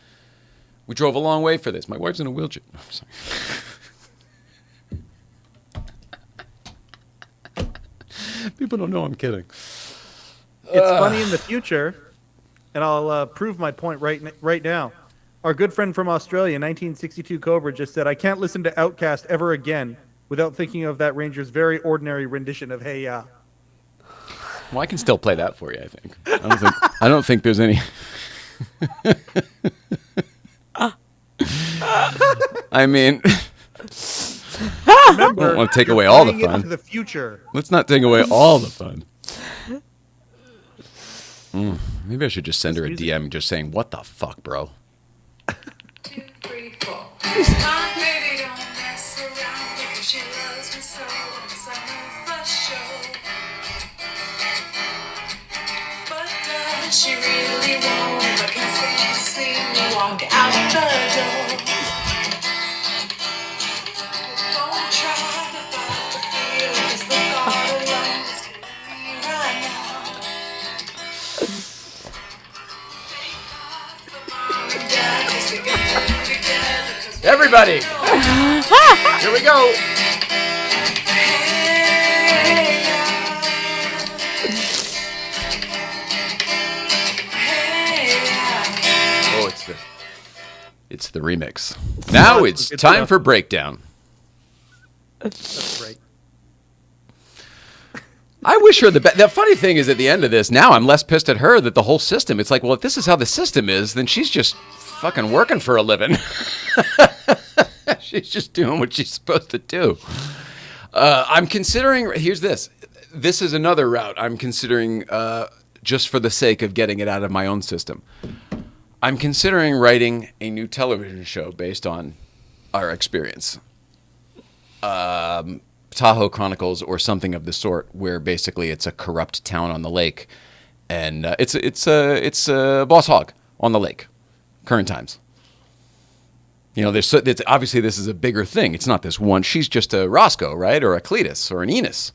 We drove a long way for this. My wife's in a wheelchair. I'm sorry. People don't know I'm kidding. It's funny in the future, and I'll prove my point right now. Our good friend from Australia, 1962 Cobra, just said, I can't listen to Outcast ever again without thinking of that Ranger's very ordinary rendition of Hey Ya. Well, I can still play that for you, I think. I don't think there's any... I mean... Remember, I don't want to take away all the fun. Into the future. Let's not take away all the fun. Maybe I should just send her a DM just saying, what the fuck, bro? 2, 3, 4. My baby don't mess around because she loves me so. It's on her first show. But does she really won't? Because see me walk out the door. Don't try to fight the feelings. The thought alone is killing me right now. Everybody! Here we go! Oh, it's the remix. Now it's time for breakdown. That's right. I wish her the best. The funny thing is, at the end of this, now I'm less pissed at her that the whole system. It's like, well, if this is how the system is, then she's just fucking working for a living. She's just doing what she's supposed to do. I'm considering. Here's this. This is another route I'm considering, just for the sake of getting it out of my own system. I'm considering writing a new television show based on our experience. Tahoe Chronicles or something of the sort, where basically it's a corrupt town on the lake, and it's a boss hog on the lake, current times. You know, it's obviously this is a bigger thing. It's not this one. She's just a Roscoe, right? Or a Cletus or an Enos.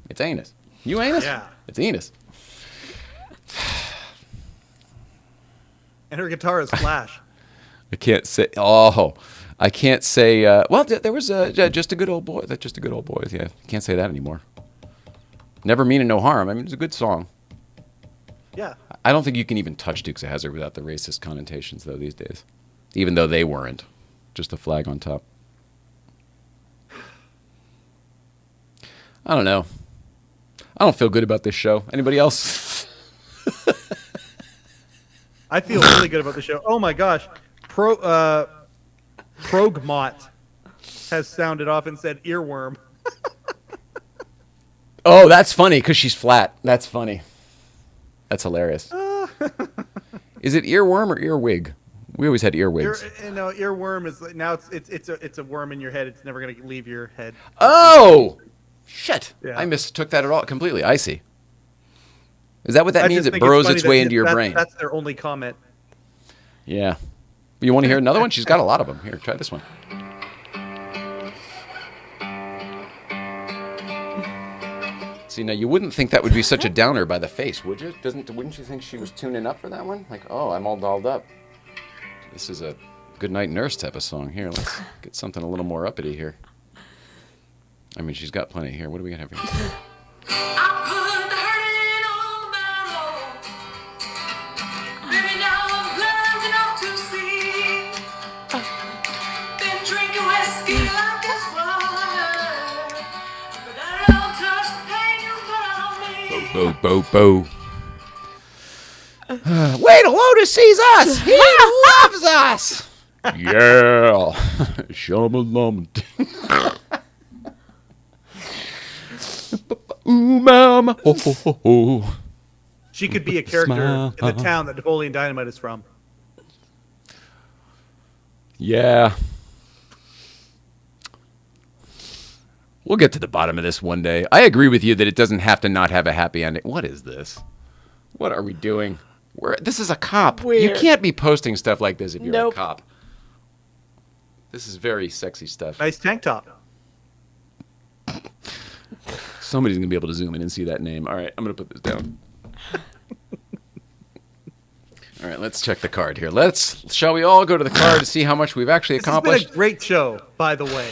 It's Anus. You Anus? Yeah. It's Enos. And her guitar is Flash. I can't say. Oh, I can't say. Well, there was just a good old boy. That's just a good old boy. Yeah, can't say that anymore. Never meaning no harm. I mean, it's a good song. Yeah. I don't think you can even touch Dukes of Hazzard without the racist connotations, though, these days. Even though they weren't. Just a flag on top. I don't know. I don't feel good about this show. Anybody else? I feel really good about the show. Oh my gosh. Progmot has sounded off and said earworm. Oh, that's funny because she's flat. That's funny. That's hilarious. Is it earworm or earwig? We always had earwigs. Earworm is now it's a worm in your head. It's never going to leave your head. Oh, shit! Yeah. I mistook that at all completely. I see. Is that what that means? just It think it's burrows funny its that way into your brain. That's their only comment. Yeah. You want to hear another one? She's got a lot of them. Here, try this one. See, now you wouldn't think that would be such a downer by the face, would you? Wouldn't you think she was tuning up for that one? Like, oh, I'm all dolled up. This is a good night nurse type of song. Here, let's get something a little more uppity here. I mean, she's got plenty here. What do we got here? I put the hurting on the battle. Baby, now I'm blind enough to see. Been drinking whiskey like it's water, but I don't touch the pain you put on me. Bo, bo, bo. Wait till Lotus sees us. He loves us. Yeah. Shamalama. Ooh, mama. Ho, ho, ho, ho. She could be a character Smile. in the town that Napoleon Dynamite is from. Yeah. We'll get to the bottom of this one day. I agree with you that it doesn't have to not have a happy ending. What is this? What are we doing? This is a cop. Weird. You can't be posting stuff like this if you're Nope. a cop. This is very sexy stuff. Nice tank top. Somebody's going to be able to zoom in and see that name. All right, I'm going to put this down. All right, let's check the card here. Shall we all go to the card to see how much we've actually This has accomplished? been a great show, by the way.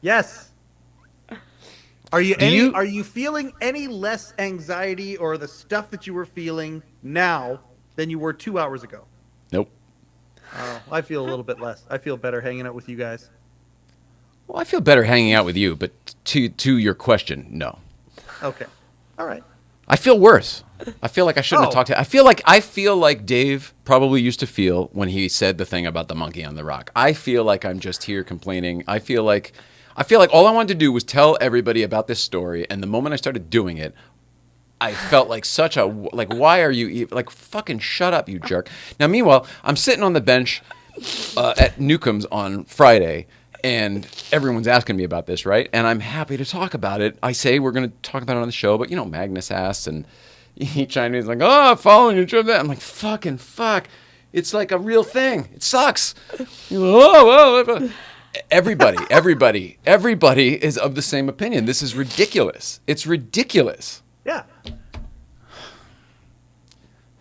Yes. Are you feeling any less anxiety or the stuff that you were feeling now than you were 2 hours ago? Nope. I feel a little bit less. I feel better hanging out with you guys. Well, I feel better hanging out with you, but to your question, no. Okay. All right. I feel worse. I feel like I shouldn't have Oh. talked to. I feel like Dave probably used to feel when he said the thing about the monkey on the rock. I feel like I'm just here complaining. I feel like all I wanted to do was tell everybody about this story, and the moment I started doing it, I felt like why are you fucking shut up, you jerk. Now, meanwhile, I'm sitting on the bench at Newcombs on Friday, and everyone's asking me about this, right? And I'm happy to talk about it. I say we're going to talk about it on the show, but Magnus asks, and he chimed in, he's like, "Oh, I'm following you." I'm like, fucking fuck. It's like a real thing. It sucks. Oh. Everybody is of the same opinion. This is ridiculous. It's ridiculous. Yeah.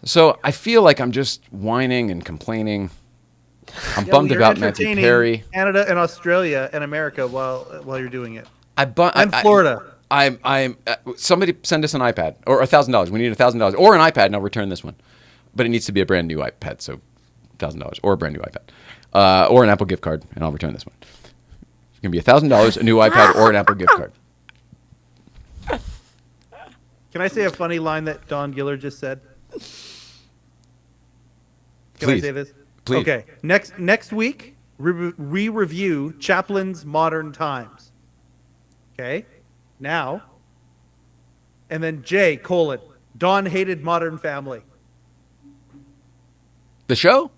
So I feel like I'm just whining and complaining. I'm bummed You're about Matthew entertaining Perry. Canada and Australia and America while you're doing it. And Florida. I'm somebody send us an iPad or $1,000. We need $1,000 or an iPad, and I'll return this one. But it needs to be a brand new iPad, so $1,000 or a brand new iPad, or an Apple gift card, and I'll return this one. It's gonna be $1,000, a new iPad, or an Apple gift card. Can I say a funny line that Don Giller just said? Can Please. I say this? Please. Okay. Next week, we review Chaplin's Modern Times. Okay. Now. And then J: Don hated Modern Family. The show?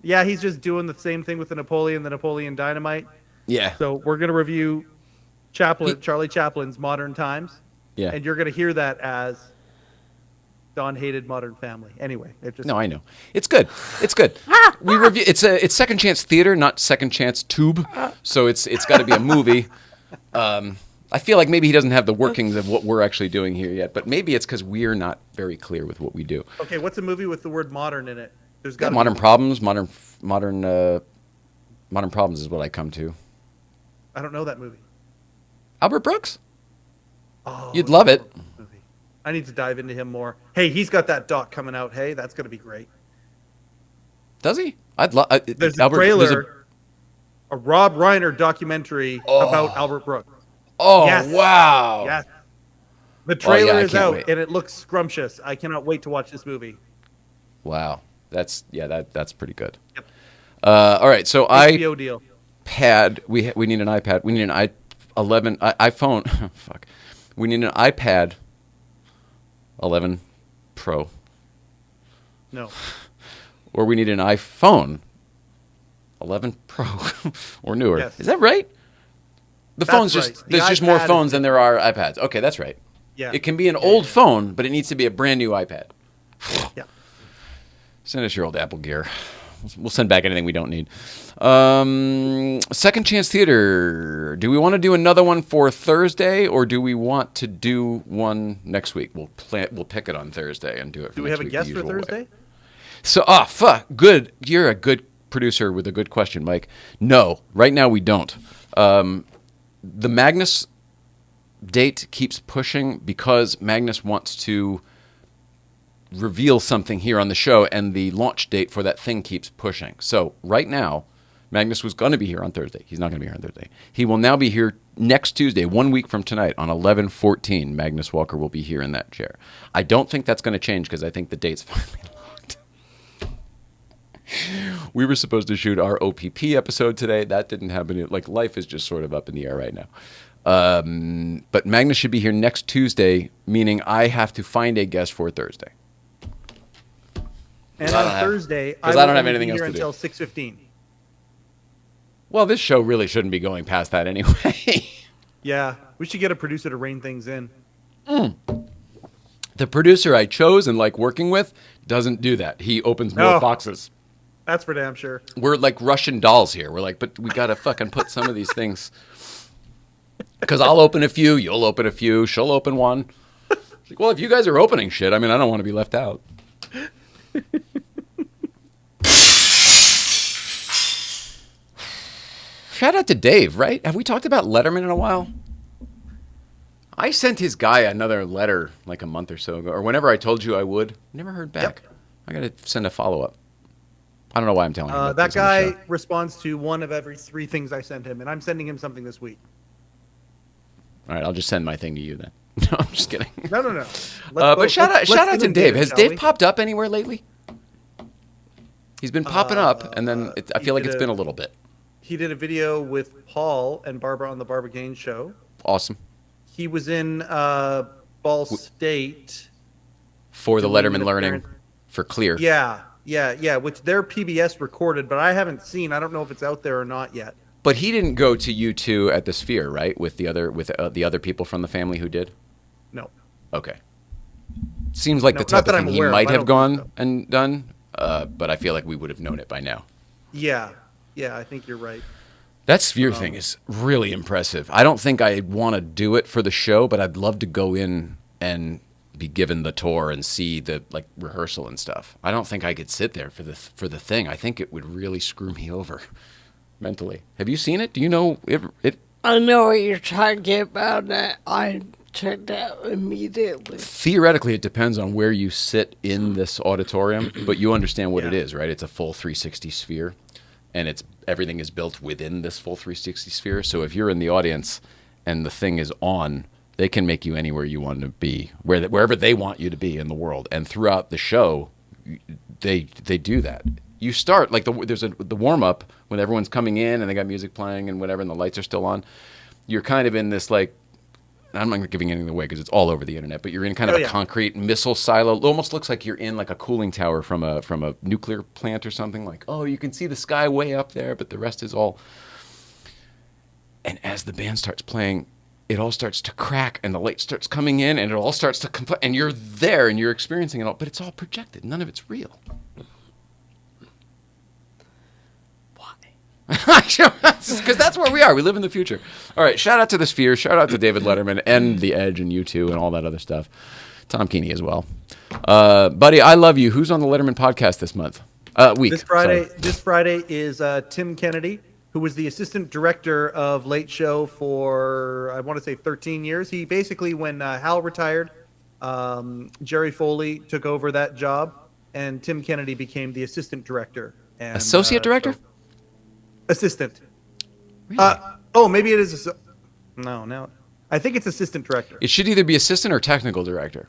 Yeah, he's just doing the same thing with the Napoleon Dynamite. Yeah. So we're gonna review Charlie Chaplin's Modern Times. Yeah. And you're gonna hear that as Don hated Modern Family. Anyway, it just No, I know. It's good. It's good. We review. It's Second Chance Theater, not Second Chance Tube. So it's got to be a movie. I feel like maybe he doesn't have the workings of what we're actually doing here yet, but maybe it's because we're not very clear with what we do. Okay, what's a movie with the word modern in it? There's Yeah, got modern problems. Modern problems is what I come to. I don't know that movie. Albert Brooks. Oh, You'd love it. movie. I need to dive into him more. Hey, he's got that doc coming out. Hey, that's going to be great. Does he? I'd love. There's a trailer, a Rob Reiner documentary about Albert Brooks. Oh Yes. wow! Yes. The trailer I is can't out, wait. and it looks scrumptious. I cannot wait to watch this movie. Wow, that's pretty good. Yep. All right, so HBO deal. iPad. We need an iPad. We need an iPhone. Fuck. We need an iPad 11 Pro, No. or we need an iPhone 11 Pro or newer. Yes. Is that right? The That's phone's right. just The there's just more iPad is phones than there are iPads. Okay, that's right. Yeah. It can be an old phone, but it needs to be a brand new iPad. Yeah. Send us your old Apple gear. We'll send back anything we don't need. Second Chance Theater. Do we want to do another one for Thursday, or do we want to do one next week? We'll pick it on Thursday and do it. Do we have a guest for Thursday? So, fuck. Good. You're a good producer with a good question, Mike. No, right now we don't. The Magnus date keeps pushing because Magnus wants to reveal something here on the show, and the launch date for that thing keeps pushing. So right now, Magnus was going to be here on Thursday. He's not going to be here on Thursday. He will now be here next Tuesday, 1 week from tonight, on 11/14. Magnus Walker will be here in that chair. I don't think that's going to change because I think the date's finally locked. We were supposed to shoot our OPP episode today. That didn't happen. Like, life is just sort of up in the air right now. But Magnus should be here next Tuesday, meaning I have to find a guest for Thursday. And I don't on have- Thursday, 'cause I I will don't have only anything be else here to do. until 6:15. Well, this show really shouldn't be going past that anyway. Yeah, we should get a producer to rein things in. The producer I chose and like working with doesn't do that. He opens more No. boxes. That's for damn sure. We're like Russian dolls here. We're like, but we got to fucking put some of these things. Because I'll open a few, you'll open a few, she'll open one. It's like, well, if you guys are opening shit, I mean, I don't want to be left out. Shout out to Dave, right? Have we talked about Letterman in a while? I sent his guy another letter like a month or so ago, or whenever I told you I would. Never heard back. Yep. I got to send a follow-up. I don't know why I'm telling you about That this on the guy show. responds to one of every 3 things I send him, and I'm sending him something this week. All right, I'll just send my thing to you then. No, I'm just kidding. No. But shout out to Dave. David, Has shall Dave we? popped up anywhere lately? He's been popping up, and then I he feel like did it's a- been a little bit. He did a video with Paul and Barbara on the Barbara Gaines show. Awesome. He was in Ball State. For the doing Letterman an Learning appearance- for Clear. Yeah, which their PBS recorded, but I haven't seen. I don't know if it's out there or not yet. But he didn't go to U2 at the Sphere, right? With the other people from the family who did? No. Okay. Seems like No, the not type that of I'm thing he aware of. might I have don't think gone and done, but I feel like we would have known it by now. Yeah, I think you're right. That Sphere thing is really impressive. I don't think I want to do it for the show, but I'd love to go in and be given the tour and see the like rehearsal and stuff. I don't think I could sit there for the thing. I think it would really screw me over mentally. Have you seen it? Do you know it? I know what you're talking about. I checked out immediately. Theoretically, it depends on where you sit in this auditorium, but you understand what it is, right? It's a full 360 sphere, and everything is built within this full 360 sphere. So if you're in the audience and the thing is on, they can make you anywhere you want to be, wherever they want you to be in the world. And throughout the show, they do that. You start like there's the warm up when everyone's coming in and they got music playing and whatever, and the lights are still on. You're kind of in this like, I'm not giving anything away because it's all over the internet, but you're in kind of a concrete missile silo. It almost looks like you're in like a cooling tower from a nuclear plant or something. Like, oh, you can see the sky way up there, but the rest is all. And as the band starts playing, it all starts to crack and the light starts coming in and it all starts to and you're there and you're experiencing it all, but it's all projected. None of it's real. Because that's where we are. We live in the future. All right. Shout out to the Sphere. Shout out to David Letterman and The Edge and U2 and all that other stuff. Tom Keeney as well. Buddy, I love you. Who's on the Letterman podcast this month? Week. This Friday is Tim Kennedy, who was the assistant director of Late Show for, I want to say, 13 years. He basically, when Hal retired, Jerry Foley took over that job, and Tim Kennedy became the assistant director. And, associate director? Assistant. Really? Maybe it is. No. I think it's assistant director. It should either be assistant or technical director.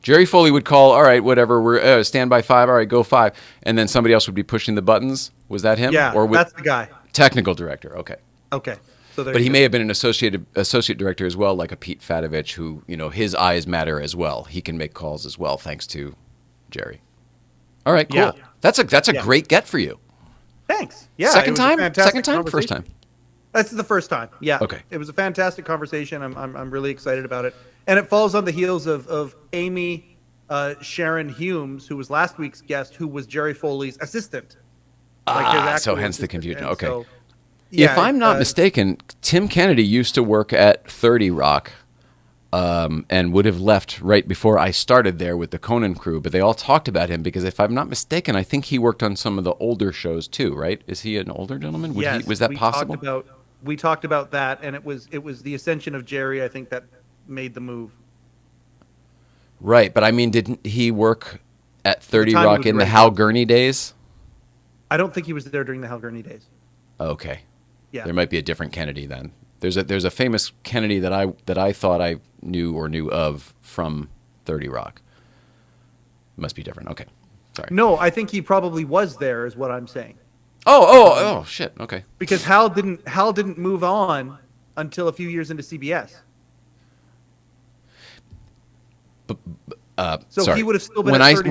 Jerry Foley would call, all right, whatever, we're stand by 5, all right, go 5. And then somebody else would be pushing the buttons. Was that him? Yeah, that's the guy. Technical director, okay. Okay. But he may have been an associate director as well, like a Pete Fatovich, who, his eyes matter as well. He can make calls as well, thanks to Jerry. All right, cool. Yeah. That's a great get for you. Thanks. Yeah. Second time? First time? That's the first time. Yeah. Okay. It was a fantastic conversation. I'm really excited about it. And it falls on the heels of Amy Sharon Humes, who was last week's guest, who was Jerry Foley's assistant. So hence the confusion. Okay. So, if I'm not mistaken, Tim Kennedy used to work at 30 Rock and would have left right before I started there with the Conan crew, but they all talked about him because if I'm not mistaken, I think he worked on some of the older shows too, right? Is he an older gentleman? Yes, was that possible? We talked about that, and it was the ascension of Jerry, I think, that made the move. Right, but I mean, didn't he work at 30 Rock in the Hal Gurney days? I don't think he was there during the Hal Gurney days. Okay. Yeah. There might be a different Kennedy then. There's a famous Kennedy that I thought I knew of from 30 Rock. Must be different. Okay. Sorry. No, I think he probably was there, is what I'm saying. Oh, shit. Okay. Because Hal didn't move on until a few years into CBS. So sorry. he would have still been when at 30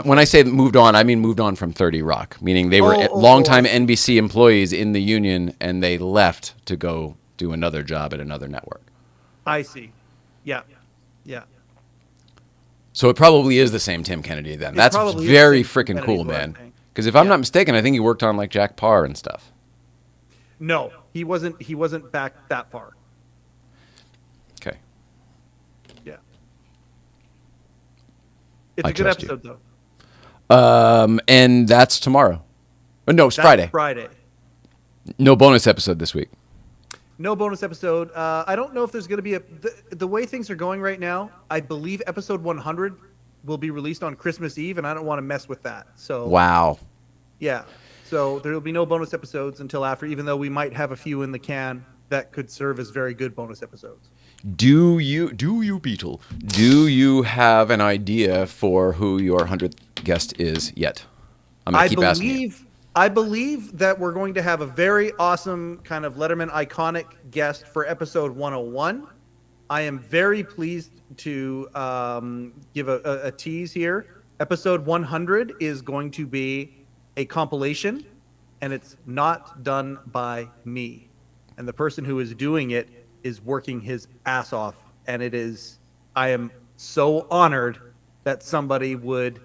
when I say moved on, I mean moved on from 30 Rock, meaning they were longtime NBC employees in the union and they left to go do another job at another network. I see. Yeah. So it probably is the same Tim Kennedy then. That's very freaking cool, man. Because if I'm not mistaken, I think he worked on like Jack Parr and stuff. No, he wasn't back that far. Okay. Yeah. It's a good episode, though. And that's tomorrow. No, it's Friday. Friday. No bonus episode this week. No bonus episode. I don't know if there's going to be the way things are going right now. I believe episode 100 will be released on Christmas Eve, and I don't want to mess with that. So wow. Yeah. So there will be no bonus episodes until after, even though we might have a few in the can that could serve as very good bonus episodes. Do you, Beetle? Do you have an idea for who your 100th guest is yet? I'm going to keep asking you. I believe that we're going to have a very awesome kind of Letterman iconic guest for episode 101. I am very pleased to give a tease here. Episode 100 is going to be a compilation, and it's not done by me. And the person who is doing it is working his ass off. And I am so honored that somebody would,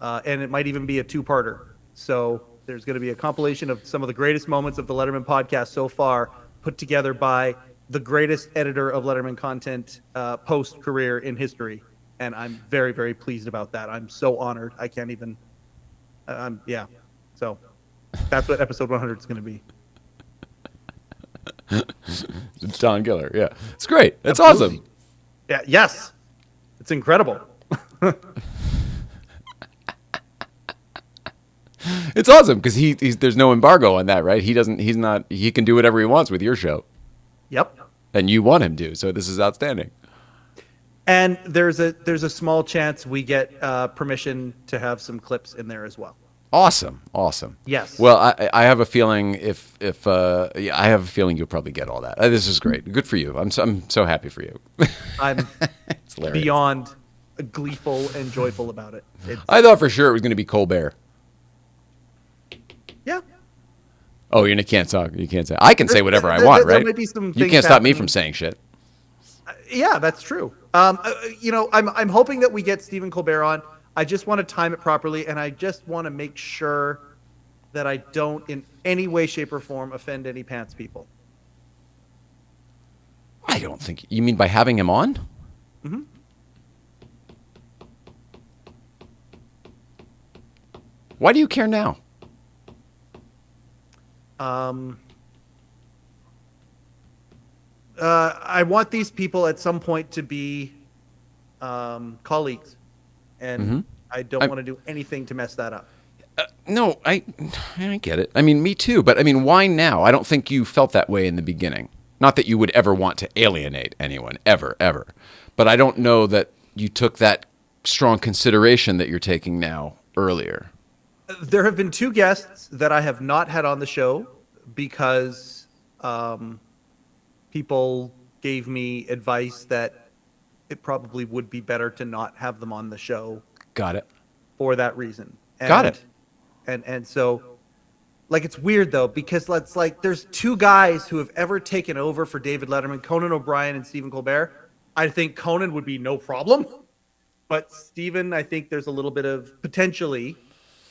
and it might even be a two-parter. So there's going to be a compilation of some of the greatest moments of the Letterman podcast so far, put together by the greatest editor of Letterman content post-career in history. And I'm very, very pleased about that. I'm so honored. I can't even, yeah. So that's what episode 100 is going to be. Don Giller, yeah. It's great. It's Absolutely. Awesome. Yeah, yes. It's incredible. It's awesome because there's no embargo on that, right? He can do whatever he wants with your show. Yep. And you want him to, so this is outstanding. And there's a small chance we get permission to have some clips in there as well. Awesome. Yes. Well, I have a feeling I have a feeling you'll probably get all that. This is great. Good for you. I'm so happy for you. I'm it's hilarious. Beyond gleeful and joyful about it. I thought for sure it was going to be Colbert. Yeah. Oh, you can't talk. You can't say. I can say whatever I want, right? Might be some You things can't stop me happening. from saying shit. Yeah, that's true. I'm hoping that we get Stephen Colbert on. I just want to time it properly, and I just want to make sure that I don't, in any way, shape, or form, offend any pants people. I don't think you mean by having him on. Mm-hmm. Why do you care now? I want these people at some point to be colleagues, and I don't want to do anything to mess that up. No, I get it. I mean, me too. But I mean, why now? I don't think you felt that way in the beginning. Not that you would ever want to alienate anyone, ever. But I don't know that you took that strong consideration that you're taking now earlier. There have been 2 guests that I have not had on the show because people gave me advice that it probably would be better to not have them on the show. Got it. For that reason. Got it. And so, like, it's weird though, because there's 2 guys who have ever taken over for David Letterman, Conan O'Brien and Stephen Colbert. I think Conan would be no problem, but Stephen, I think there's a little bit of potentially,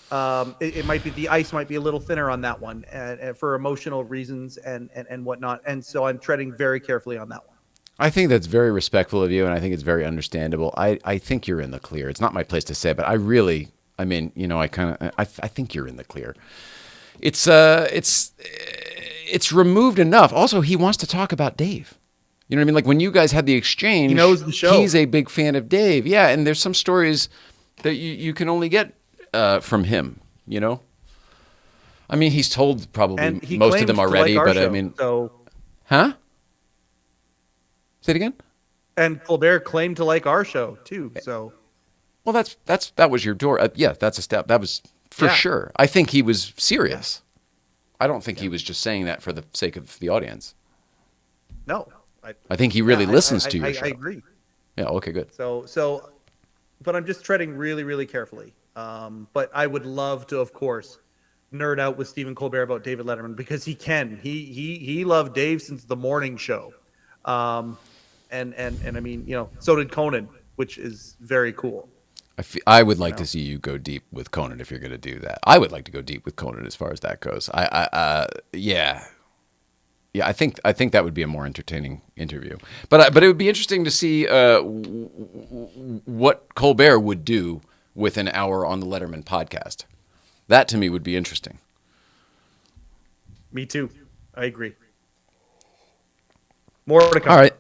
it might be, the ice might be a little thinner on that one, and for emotional reasons and whatnot. And so I'm treading very carefully on that one. I think that's very respectful of you, and I think it's very understandable. I think you're in the clear. It's not my place to say, but I think you're in the clear. It's removed enough. Also, he wants to talk about Dave. You know what I mean? Like when you guys had the exchange, he knows the show. He's a big fan of Dave. Yeah, and there's some stories that you can only get from him, you know? I mean, he's told probably most of them already, like but show, I mean... So... Huh? Say it again? And Colbert claimed to like our show, too, so... Well, that was your door. Yeah, that's a step. That was for sure. I think he was serious. Yeah. I don't think he was just saying that for the sake of the audience. No. I think he really listens to your show. I agree. Yeah, okay, good. So, but I'm just treading really, really carefully. But I would love to, of course, nerd out with Stephen Colbert about David Letterman because he can. He loved Dave since the morning show. And I mean, you know, so did Conan, which is very cool. I would like to see you go deep with Conan if you're going to do that. I would like to go deep with Conan as far as that goes. Yeah, I think that would be a more entertaining interview. But it would be interesting to see what Colbert would do with an hour on the Letterman podcast. That to me would be interesting. Me too. I agree. More to come. All right.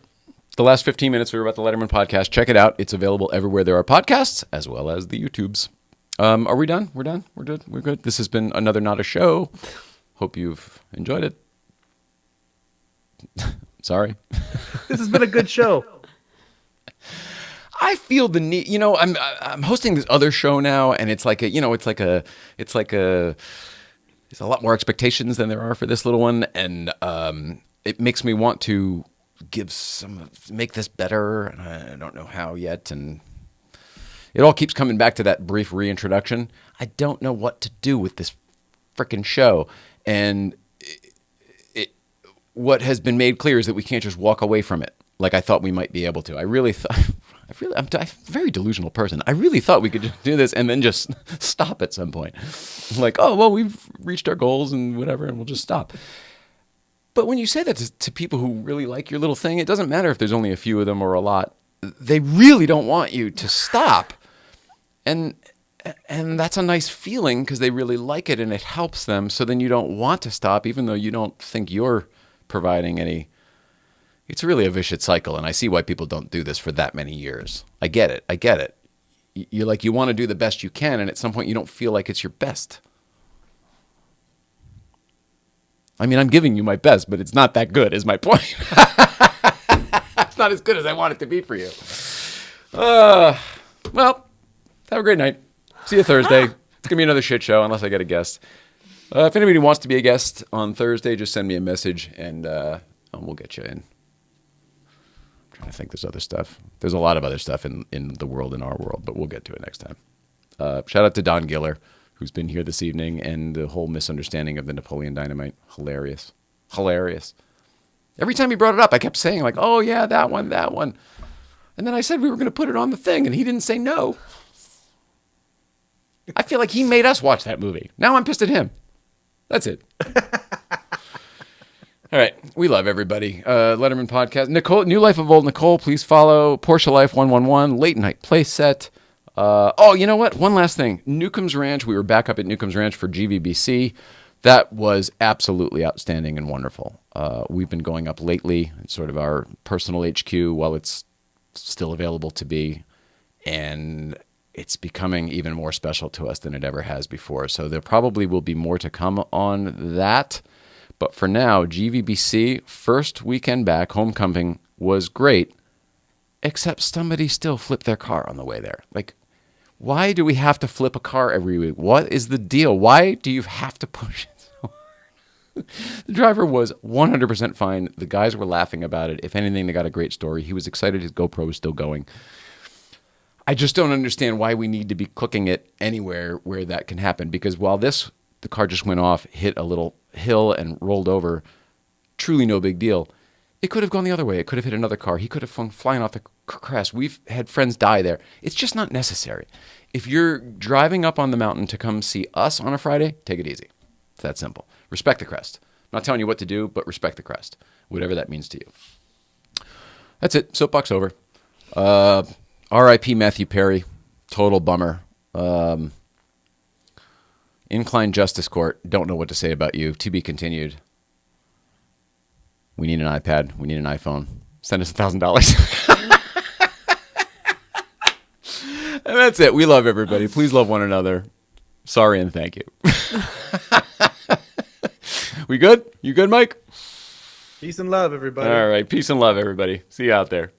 The last 15 minutes were about the Letterman podcast. Check it out. It's available everywhere there are podcasts, as well as the YouTubes. Are we done? We're done? We're good? We're good? This has been another Not a Show. Hope you've enjoyed it. Sorry. This has been a good show. I feel the need, you know, I'm hosting this other show now, and it's like there's a lot more expectations than there are for this little one, and it makes me want to make this better, and I don't know how yet, and it all keeps coming back to that brief reintroduction. I don't know what to do with this frickin' show, and what has been made clear is that we can't just walk away from it like I thought we might be able to. I'm a very delusional person. I really thought we could just do this and then just stop at some point. Like, oh, well, we've reached our goals and whatever, and we'll just stop. But when you say that to people who really like your little thing, it doesn't matter if there's only a few of them or a lot. They really don't want you to stop. And that's a nice feeling because they really like it and it helps them. So then you don't want to stop, even though you don't think you're providing any. It's really a vicious cycle. And I see why people don't do this for that many years. I get it. You want to do the best you can. And at some point you don't feel like it's your best. I mean, I'm giving you my best, but it's not that good, is my point. It's not as good as I want it to be for you. Well, have a great night. See you Thursday. It's going to be another shit show unless I get a guest. If anybody wants to be a guest on Thursday, just send me a message and we'll get you in. I'm trying to think there's other stuff. There's a lot of other stuff in the world, in our world, but we'll get to it next time. Shout out to Don Giller, who's been here this evening, and the whole misunderstanding of the Napoleon Dynamite. Hilarious. Hilarious. Every time he brought it up, I kept saying, like, oh, yeah, that one. And then I said we were going to put it on the thing, and he didn't say no. I feel like he made us watch that movie. Now I'm pissed at him. That's it. All right. We love everybody. Letterman Podcast. Nicole, New Life of Old Nicole, please follow. Porsche Life 111, Late Night Playset. Oh, you know what? One last thing. Newcombs Ranch. We were back up at Newcombs Ranch for GVBC. That was absolutely outstanding and wonderful. We've been going up lately. It's sort of our personal HQ while it's still available to be. And it's becoming even more special to us than it ever has before. So there probably will be more to come on that. But for now, GVBC, first weekend back, homecoming was great, except somebody still flipped their car on the way there. Like, why do we have to flip a car every week? What is the deal? Why do you have to push it so hard? The driver was 100% fine. The guys were laughing about it. If anything, they got a great story. He was excited his GoPro was still going. I just don't understand why we need to be cooking it anywhere where that can happen. Because while the car just went off, hit a little hill and rolled over, truly no big deal. It could have gone the other way. It could have hit another car. He could have flown flying off the crest. We've had friends die there. It's just not necessary. If you're driving up on the mountain to come see us on a Friday, take it easy. It's that simple. Respect the crest. I'm not telling you what to do, but respect the crest, whatever that means to you. That's it. Soapbox over. R.I.P. Matthew Perry. Total bummer. Incline Justice Court. Don't know what to say about you. To be continued. We need an iPad. We need an iPhone. Send us $1,000. And that's it. We love everybody. Please love one another. Sorry and thank you. We good? You good, Mike? Peace and love, everybody. All right. Peace and love, everybody. See you out there.